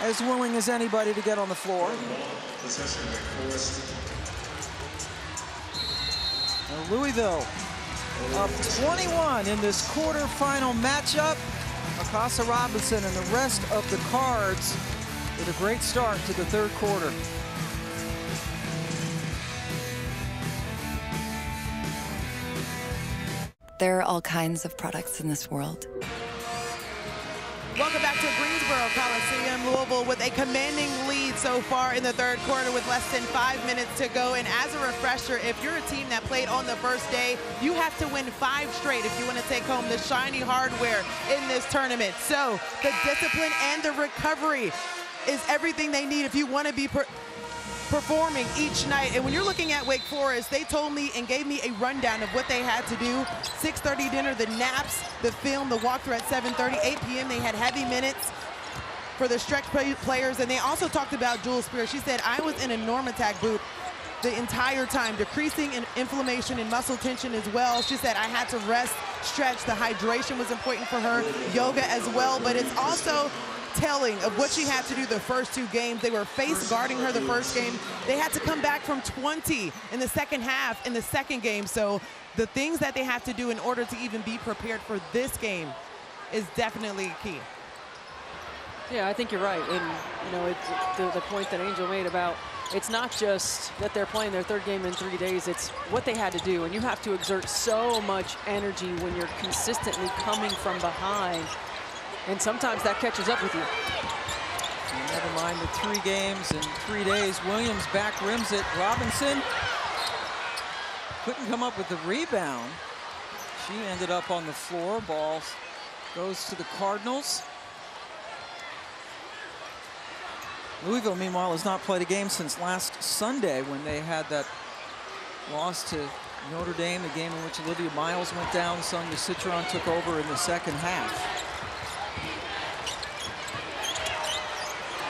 as willing as anybody to get on the floor. Now Louisville up 21 in this quarterfinal matchup. Mykasa Robinson and the rest of the Cards with a great start to the 3rd quarter. There are all kinds of products in this world. Welcome back to Greensboro Coliseum, Louisville, with a commanding lead so far in the 3rd quarter with less than 5 minutes to go. And as a refresher, if you're a team that played on the first day, you have to win 5 straight if you want to take home the shiny hardware in this tournament. So the discipline and the recovery is everything they need if you want to be performing each night. And when you're looking at Wake Forest, they told me and gave me a rundown of what they had to do. 6:30 dinner, the naps, the film, the walkthrough at 7:30, 8 p.m. They had heavy minutes for the stretch players. And they also talked about Jewel Spear. She said, I was in a norm attack boot the entire time, decreasing in inflammation and muscle tension as well. She said, I had to rest, stretch. The hydration was important for her, yoga as well. But it's also telling of what she had to do the first 2 games. They were face guarding her the first game. They had to come back from 20 in the second half in the second game. So the things that they have to do in order to even be prepared for this game is definitely key. Yeah, I think you're right. And, you know, it's the point that Angel made about it's not just that they're playing their 3rd game in 3 days, it's what they had to do. And you have to exert so much energy when you're consistently coming from behind. And sometimes that catches up with you. And never mind the 3 games in 3 days. Williams back rims it. Robinson couldn't come up with the rebound. She ended up on the floor. Ball goes to the Cardinals. Louisville, meanwhile, has not played a game since last Sunday when they had that loss to Notre Dame, the game in which Olivia Miles went down. Sonia Citron took over in the second half.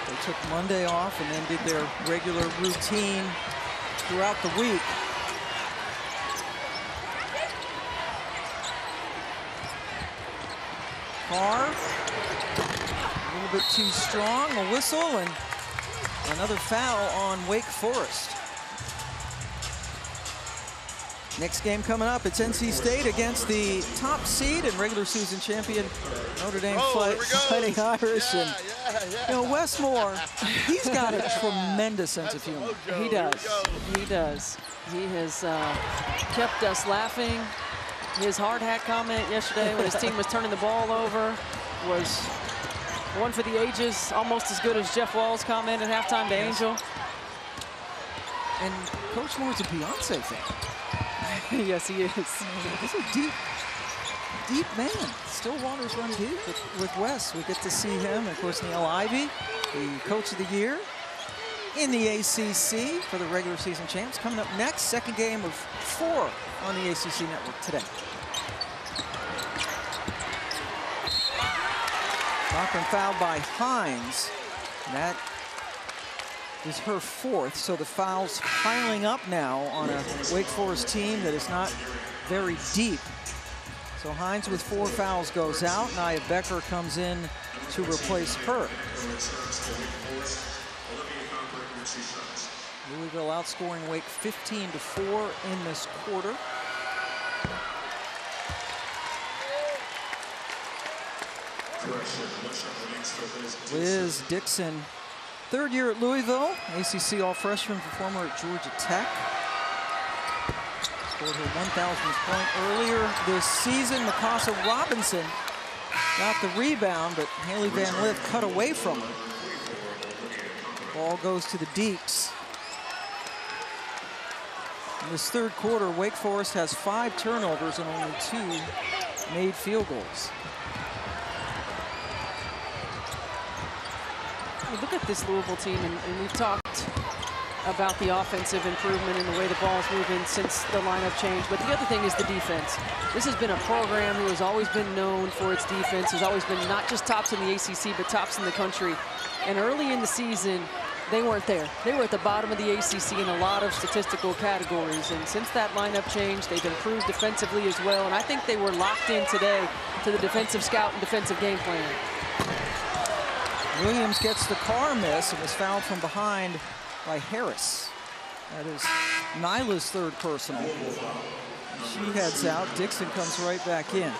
They took Monday off and then did their regular routine throughout the week. Carr, a little bit too strong, a whistle, and another foul on Wake Forest. Next game coming up, it's NC State against the top seed and regular season champion Notre Dame Fighting Irish. And you know, Wes Moore, he's got a tremendous sense of humor. He does. He does. He has kept us laughing. His hard hat comment yesterday when his team was turning the ball over was one for the ages, almost as good as Jeff Wall's comment at halftime to Angel. And Coach Moore's a Beyonce fan. Yes, he is. He's a deep man. Still waters run deep with Wes. We get to see him. Of course, Neil Ivey, the Coach of the Year in the ACC for the regular season champs. Coming up next, second game of 4 on the ACC network today. Cochran fouled by Hines. That is her 4th, so the fouls piling up now on a Wake Forest team that is not very deep. So Hines with 4 fouls goes out. Nia Becker comes in to replace her. Louisville outscoring Wake 15-4 in this quarter. Liz Dixon, 3rd year at Louisville, ACC all-freshman performer at Georgia Tech. Scored her 1,000th point earlier this season. Mykasa Robinson got the rebound, but Hailey Van Lith cut away from her. Ball goes to the Deeks. In this 3rd quarter, Wake Forest has 5 turnovers and only 2 made field goals. Look at this Louisville team, and we've talked about the offensive improvement and the way the ball's moving since the lineup change. But the other thing is the defense. This has been a program who has always been known for its defense, has always been not just tops in the ACC, but tops in the country. And early in the season, they weren't there. They were at the bottom of the ACC in a lot of statistical categories. And since that lineup change, they've improved defensively as well. And I think they were locked in today to the defensive scout and defensive game plan. Williams gets the Carr miss and was fouled from behind by Harris. That is Nyla's 3rd personal. She heads out. Dixon comes right back in.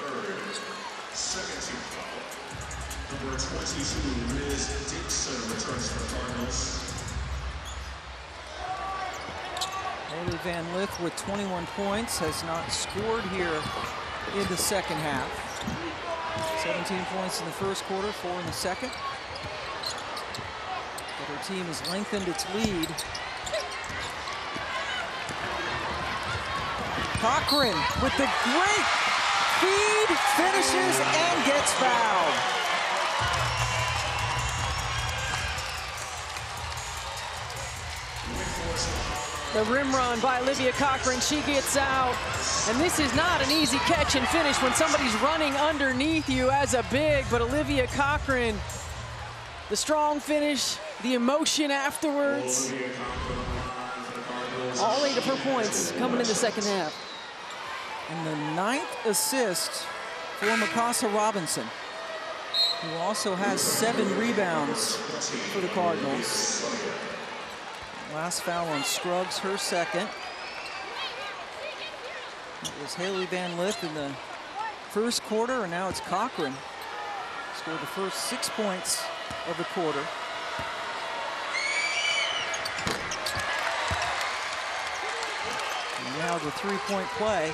Number 22, Liz Dixon, returns for Cardinals. Hailey Van Lith with 21 points has not scored here in the 2nd half. 17 points in the 1st quarter, 4 in the 2nd. But her team has lengthened its lead. Cochran with the great feed, finishes and gets fouled. The rim run by Olivia Cochran, she gets out. And this is not an easy catch and finish when somebody's running underneath you as a big, but Olivia Cochran, the strong finish, the emotion afterwards. All 8 of her points coming in the 2nd half. And the 9th assist for Mykasa Robinson, who also has 7 rebounds for the Cardinals. Last foul on Scruggs, her 2nd. It was Hailey Van Lith in the 1st quarter, and now it's Cochran. Scored the first 6 points of the quarter. And now the 3-point play.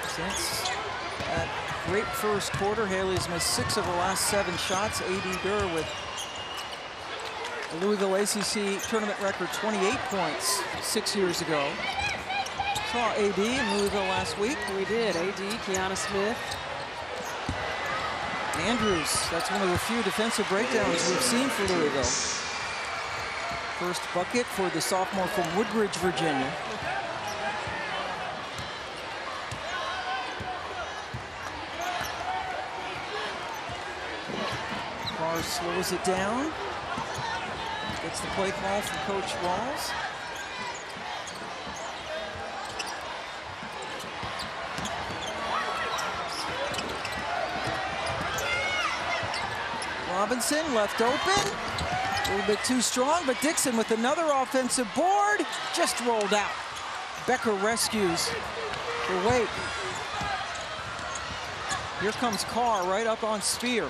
Since that great 1st quarter, Hailey's missed 6 of her last 7 shots. A.D. Durr with a Louisville ACC tournament record 28 points 6 years ago. Saw A.D. in Louisville last week. We did. A.D., Kiana Smith. Andrews, that's one of the few defensive breakdowns we've seen for Louisville. First bucket for the sophomore from Woodbridge, Virginia. Carr slows it down. Gets the play call from Coach Walls. Robinson left open. A little bit too strong, but Dixon with another offensive board just rolled out. Becker rescues the Wake. Here comes Carr right up on Spear.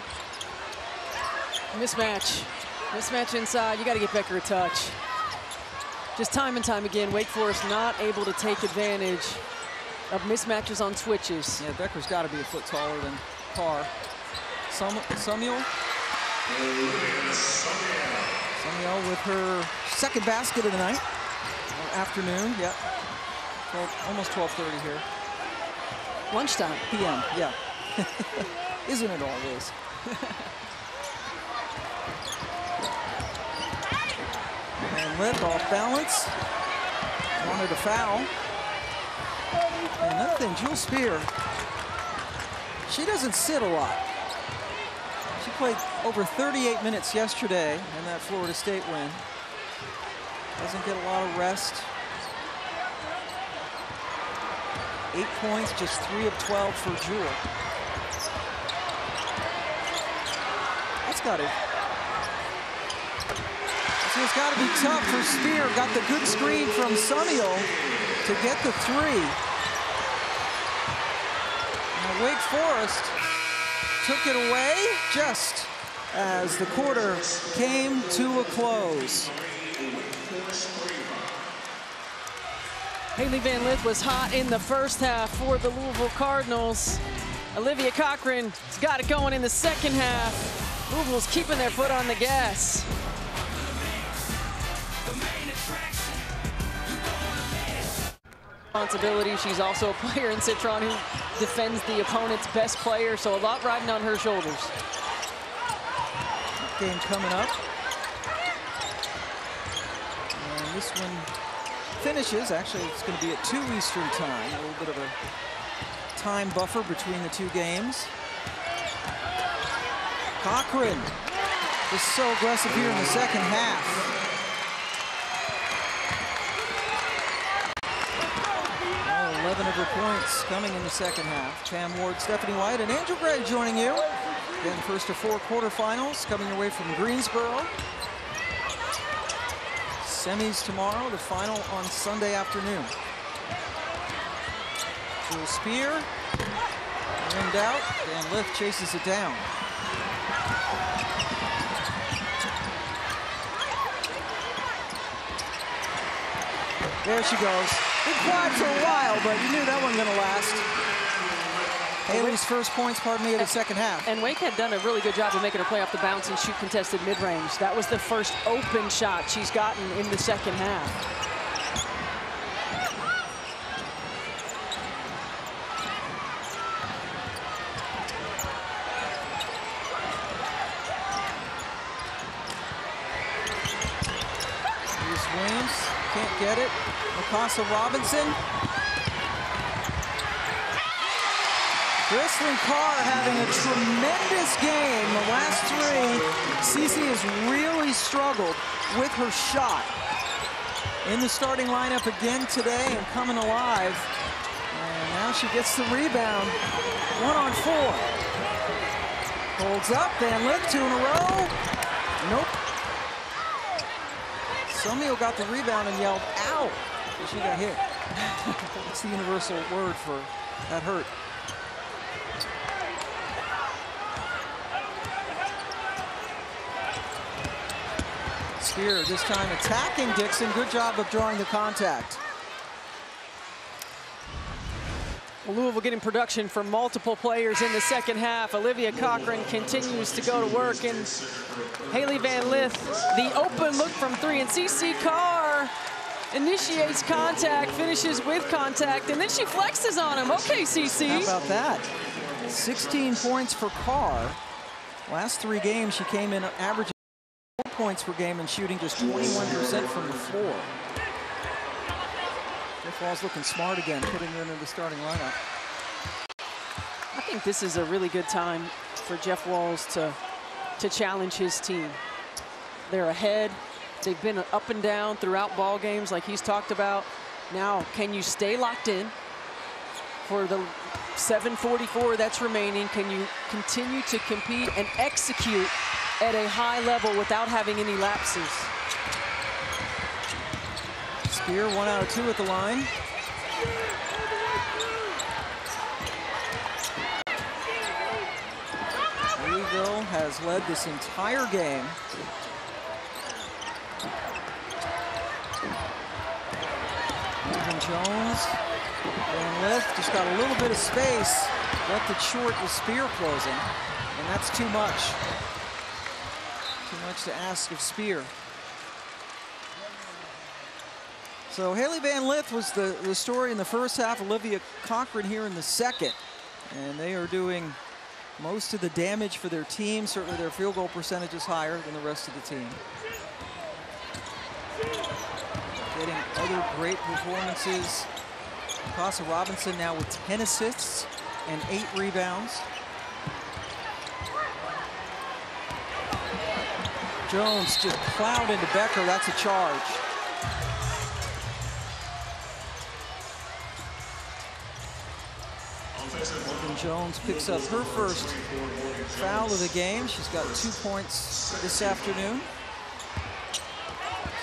Mismatch. Mismatch inside. You got to get Becker a touch. Just time and time again, Wake Forest not able to take advantage of mismatches on switches. Yeah, Becker's got to be a foot taller than Carr. Samuel with her 2nd basket of the night. Afternoon, yep. Almost 12:30 here. Lunchtime. PM, yeah. Isn't it always? And Lith off balance. Wanted a foul. And another thing, Jewel Spear, she doesn't sit a lot. played over 38 minutes yesterday in that Florida State win. Doesn't get a lot of rest. 8 points, just 3 of 12 for Jewel. That's got it. So it's got to be tough for Spear. Got the good screen from Sunil to get the 3. Now Wake Forest took it away just as the quarter came to a close. Hailey Van Lith was hot in the first half for the Louisville Cardinals. Olivia Cochran's got it going in the second half. Louisville's keeping their foot on the gas. Responsibility. She's also a player in Citron who defends the opponent's best player, so a lot riding on her shoulders. Game coming up. And this one finishes. Actually, it's going to be at 2 Eastern time. A little bit of a time buffer between the 2 games. Cochran is so aggressive here in the second half. 11 of her points coming in the second half. Pam Ward, Stephanie White, and Angel Gray joining you. Again, first of 4 quarterfinals coming your way from Greensboro. Semis tomorrow, the final on Sunday afternoon. Jewel Spear, rimmed out, Van Lith chases it down. There she goes. Been quiet for a while, but you knew that wasn't going to last. Hailey's first points, pardon me, of the second half. And Wake had done a really good job of making her play off the bounce and shoot contested mid-range. That was the first open shot she's gotten in the second half. Elise Williams can't get it. Mykasa Robinson. Chrislyn Carr having a tremendous game. The last 3, CC has really struggled with her shot. In the starting lineup again today and coming alive. And now she gets the rebound. 1 on 4. Holds up, Van Lith 2 in a row. Nope. Sunil got the rebound and yelled, ow, and she got hit. That's the universal word for that hurt. Spear this time attacking Dixon. Good job of drawing the contact. Well, Louisville getting production from multiple players in the second half. Olivia Cochran continues to go to work, and Hailey Van Lith, the open look from 3, and CC Carr initiates contact, finishes with contact, and then she flexes on him. Okay, CC. How about that? 16 points for Carr. Last 3 games, she came in averaging 4 points per game and shooting just 21% from the floor. Jeff Wall's looking smart again, putting her into the starting lineup. I think this is a really good time for Jeff Walls to challenge his team. They're ahead. They've been up and down throughout ball games like he's talked about. Now, can you stay locked in for the 7:44 that's remaining? Can you continue to compete and execute at a high level without having any lapses? Spear 1 out of 2 at the line. Louisville has led this entire game. Jones, Van Lith just got a little bit of space, left it short with Spear closing, and that's too much. Too much to ask of Spear. So Hailey Van Lith was the story in the first half. Olivia Cochran here in the second. And they are doing most of the damage for their team. Certainly their field goal percentage is higher than the rest of the team. Getting other great performances. Mykasa Robinson now with 10 assists and 8 rebounds. Jones just plowed into Becker. That's a charge. Morgan Jones picks up her first foul of the game. She's got 2 points this afternoon. It's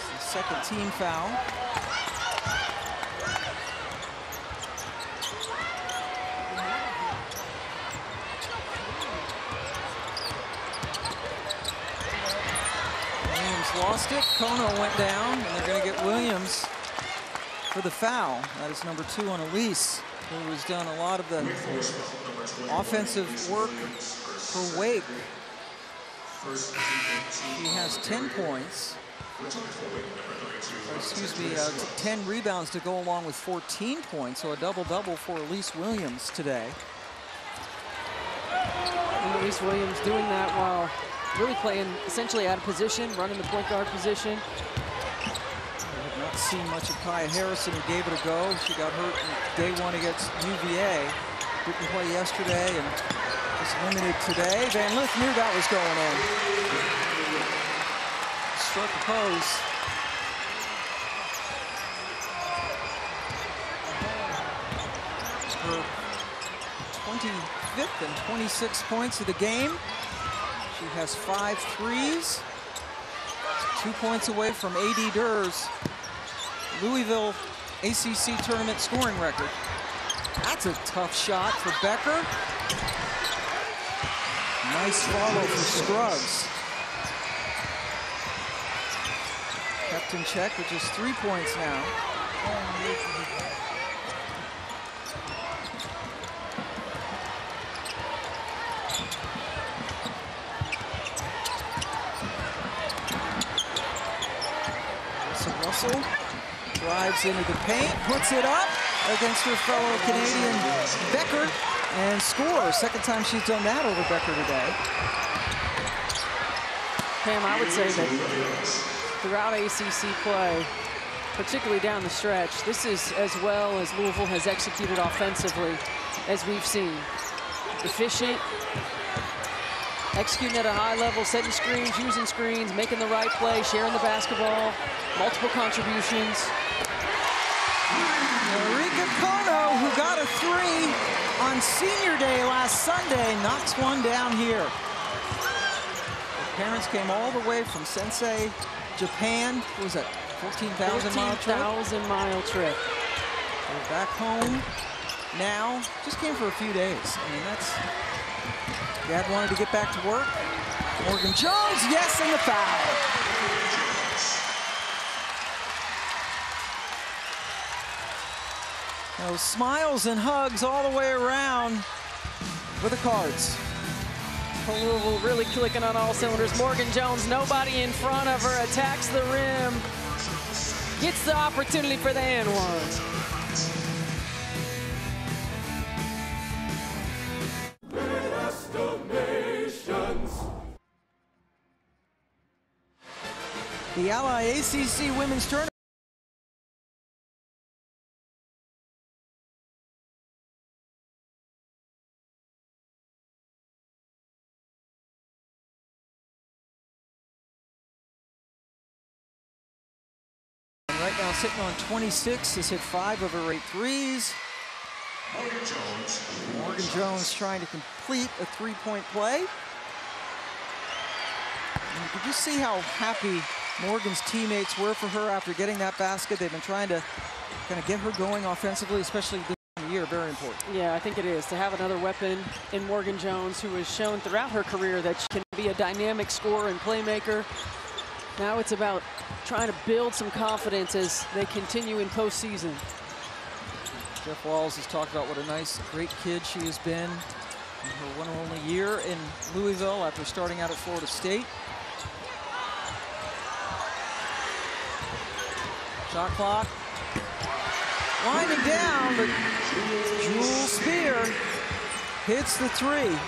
the second team foul. Lost it. Kono went down, and they're going to get Williams for the foul. That is number 2 on Elise, who has done a lot of the offensive work for Wake. She has 10 points. Or excuse me, 10 rebounds to go along with 14 points, so a double-double for Elise Williams today. And Elise Williams doing that while really playing essentially out of position, running the point guard position. I have not seen much of Kaya Harrison, who gave it a go. She got hurt in day 1 against UVA. Didn't play yesterday and was limited today. Van Lith knew that was going in. Struck the pose. Her 25th and 26 points of the game. She has 5 threes, 2 points away from A.D. Durr's Louisville ACC tournament scoring record. That's a tough shot for Becker. Nice follow for Scruggs. Kept in check with just 3 points now. Russell drives into the paint, puts it up against her fellow Canadian Becker, and scores. Second time she's done that over Becker today. Pam, I would say that throughout ACC play, particularly down the stretch, this is as well as Louisville has executed offensively as we've seen. Efficient, executing at a high level, setting screens, using screens, making the right play, sharing the basketball, multiple contributions. Marika Kono, who got a 3 on senior day last Sunday, knocks one down here. Her parents came all the way from Sensei, Japan. What was that, 14,000 mile trip? 14,000 mile trip. They're back home now. Just came for a few days. I mean, that's... Dad wanted to get back to work. Morgan Jones, yes, and the foul. Those smiles and hugs all the way around for the Cards. Louisville really clicking on all cylinders. Morgan Jones, nobody in front of her, attacks the rim, gets the opportunity for the and one. The Ally ACC Women's Tournament. Right now sitting on 26, has hit 5 of her 8 threes. Morgan Jones trying to complete a 3-point play. And you could just see how happy Morgan's teammates were for her after getting that basket. They've been trying to kind of get her going offensively, especially this year. Very important. Yeah, I think it is to have another weapon in Morgan Jones, who has shown throughout her career that she can be a dynamic scorer and playmaker. Now it's about trying to build some confidence as they continue in postseason. Jeff Walls has talked about what a nice, great kid she has been in her one and only year in Louisville after starting out at Florida State. Shot clock winding down, but Jewel Spear hits the 3.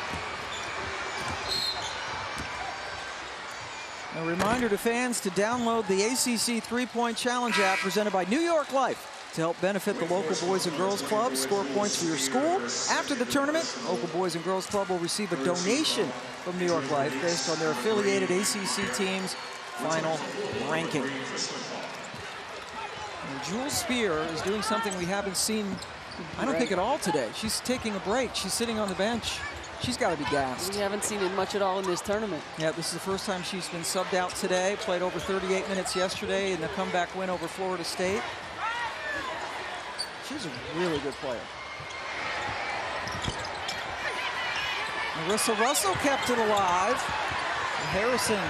A reminder to fans to download the ACC 3-Point Challenge app presented by New York Life to help benefit the local Boys and Girls Club. Score points for your school. After the tournament, local Boys and Girls Club will receive a donation from New York Life based on their affiliated ACC teams final ranking. And Jules Spear is doing something we haven't seen, I don't think, at all today. She's taking a break. She's sitting on the bench. She's got to be gassed. We haven't seen it much at all in this tournament. Yeah, this is the first time she's been subbed out today. Played over 38 minutes yesterday in the comeback win over Florida State. She's a really good player. Marissa Russell kept it alive. Harrison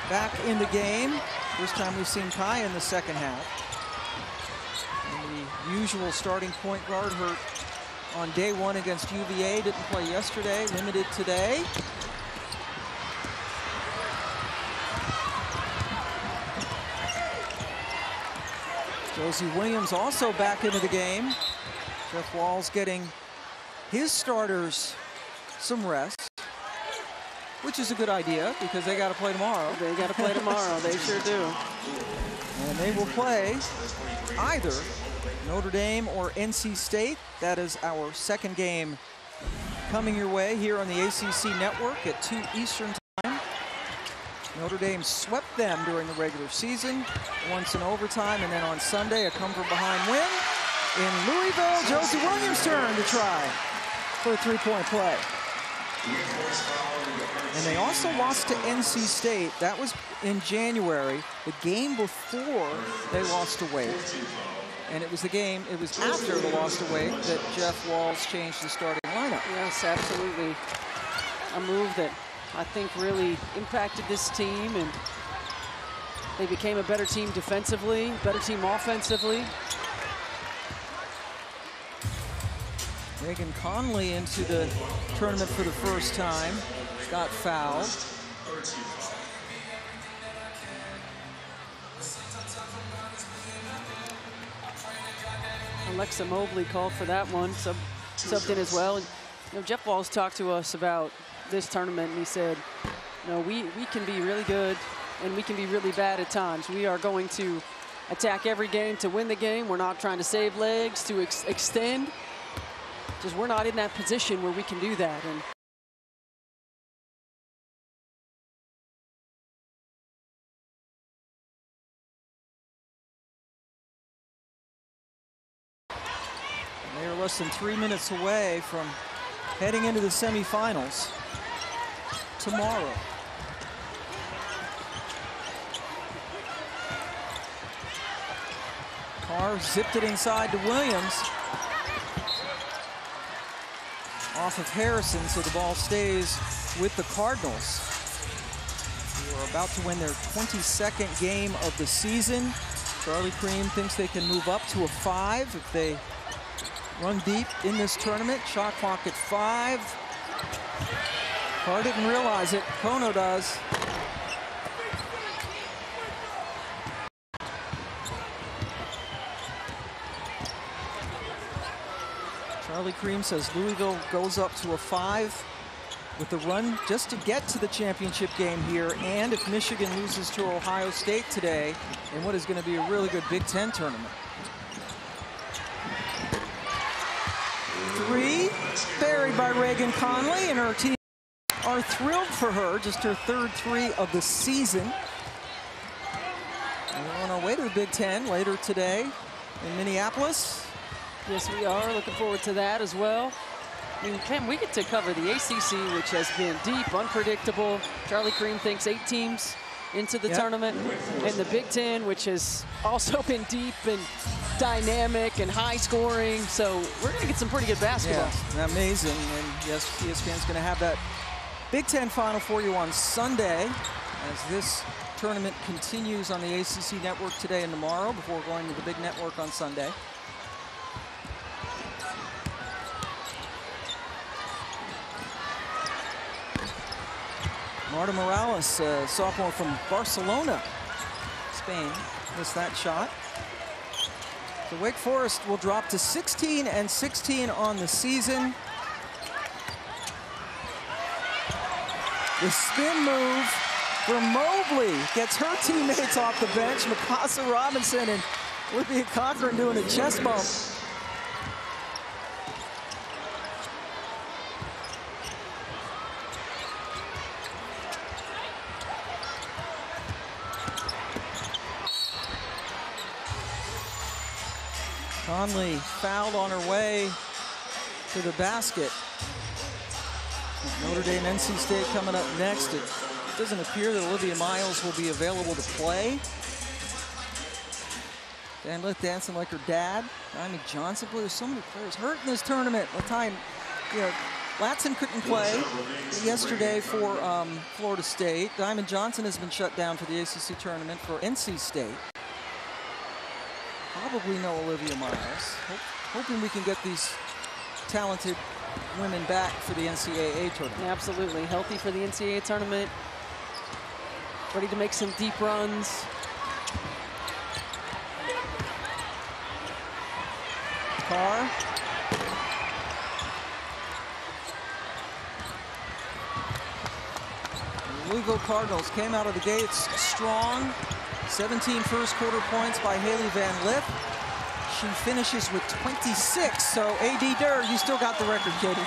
back in the game. First time we've seen Kai in the second half. And the usual starting point guard hurt on day one against UVA. Didn't play yesterday, limited today. Josie Williams also back into the game. Jeff Walz getting his starters some rest, which is a good idea because they got to play tomorrow. They got to play tomorrow. They sure do. And they will play either Notre Dame or NC State. That is our second game coming your way here on the ACC network at 2 Eastern time. Notre Dame swept them during the regular season, once in overtime, and then on Sunday, a come-from-behind win in Louisville. Josie Williams' turn to try for a three-point play. And they also lost to NC State. That was in January, the game before they lost to Wade. And it was after the loss to Wade that Jeff Walz changed the starting lineup. Yes, absolutely. A move that I think really impacted this team, and they became a better team defensively, better team offensively. Reagan Conley into the tournament for the first time. Got fouled. Alexa Mobley called for that one, subbed in as well. And, you know, Jeff Walz talked to us about this tournament, and he said, you know, we can be really good and we can be really bad at times. We are going to attack every game to win the game. We're not trying to save legs, to extend. Just we're not in that position where we can do that. And they are less than 3 minutes away from heading into the semifinals tomorrow. Carr zipped it inside to Williams. Off of Harrison, so the ball stays with the Cardinals, who are about to win their 22nd game of the season. Charlie Cream thinks they can move up to a 5 if they run deep in this tournament. Shot clock at 5. Carr didn't realize it. Kono does. Charlie Cream says Louisville goes up to a 5 with the run just to get to the championship game here, and if Michigan loses to Ohio State today in what is going to be a really good Big Ten tournament. 3 buried by Reagan Conley, and her team are thrilled for her. Just her 3rd 3 of the season. And we're on our way to the Big Ten later today in Minneapolis. yes, we are looking forward to that as well. I mean, man, we get to cover the ACC, which has been deep, unpredictable. Charlie Cream thinks 8 teams into the tournament, and the Big Ten, which has also been deep and dynamic and high scoring. So we're going to get some pretty good basketball. Yeah, amazing. And yes, ESPN's going to have that Big Ten final for you on Sunday as this tournament continues on the ACC network today and tomorrow before going to the big network on Sunday. Marta Morales, sophomore from Barcelona, Spain, missed that shot. So Wake Forest will drop to 16-16 on the season. The spin move from Mobley gets her teammates off the bench. Mykasa Robinson and Olivia Cochran doing a chest bump. Conley fouled on her way to the basket. Notre Dame, NC State coming up next. It doesn't appear that Olivia Miles will be available to play. Van Lith dancing like her dad. Diamond Johnson. Boy, there's so many players hurt in this tournament. Latson couldn't play yesterday for Florida State. Diamond Johnson has been shut down for the ACC tournament for NC State. Probably no Olivia Miles. Hoping we can get these talented women back for the NCAA tournament. Absolutely. Healthy for the NCAA tournament. Ready to make some deep runs. Carr. The Louisville Cardinals came out of the gates strong. 17 first quarter points by Hailey Van Lith. She finishes with 26, so A.D. Durr, you still got the record, Katie.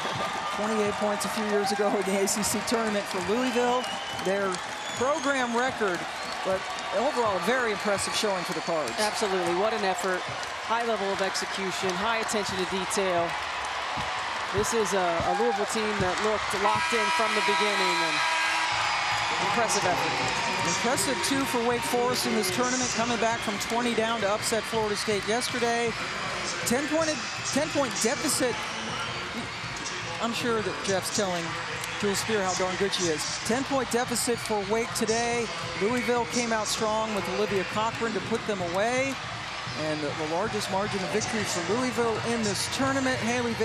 28 points a few years ago in the ACC tournament for Louisville. Their program record, but overall a very impressive showing for the Cards. Absolutely, what an effort. High level of execution, high attention to detail. This is a Louisville team that looked locked in from the beginning, and impressive effort. Impressive, too, for Wake Forest in this tournament, coming back from 20 down to upset Florida State yesterday. 10-point deficit. I'm sure that Jeff's telling Jules Spear how darn good she is. 10-point deficit for Wake today. Louisville came out strong with Olivia Cochran to put them away. And the largest margin of victory for Louisville in this tournament. Hailey Van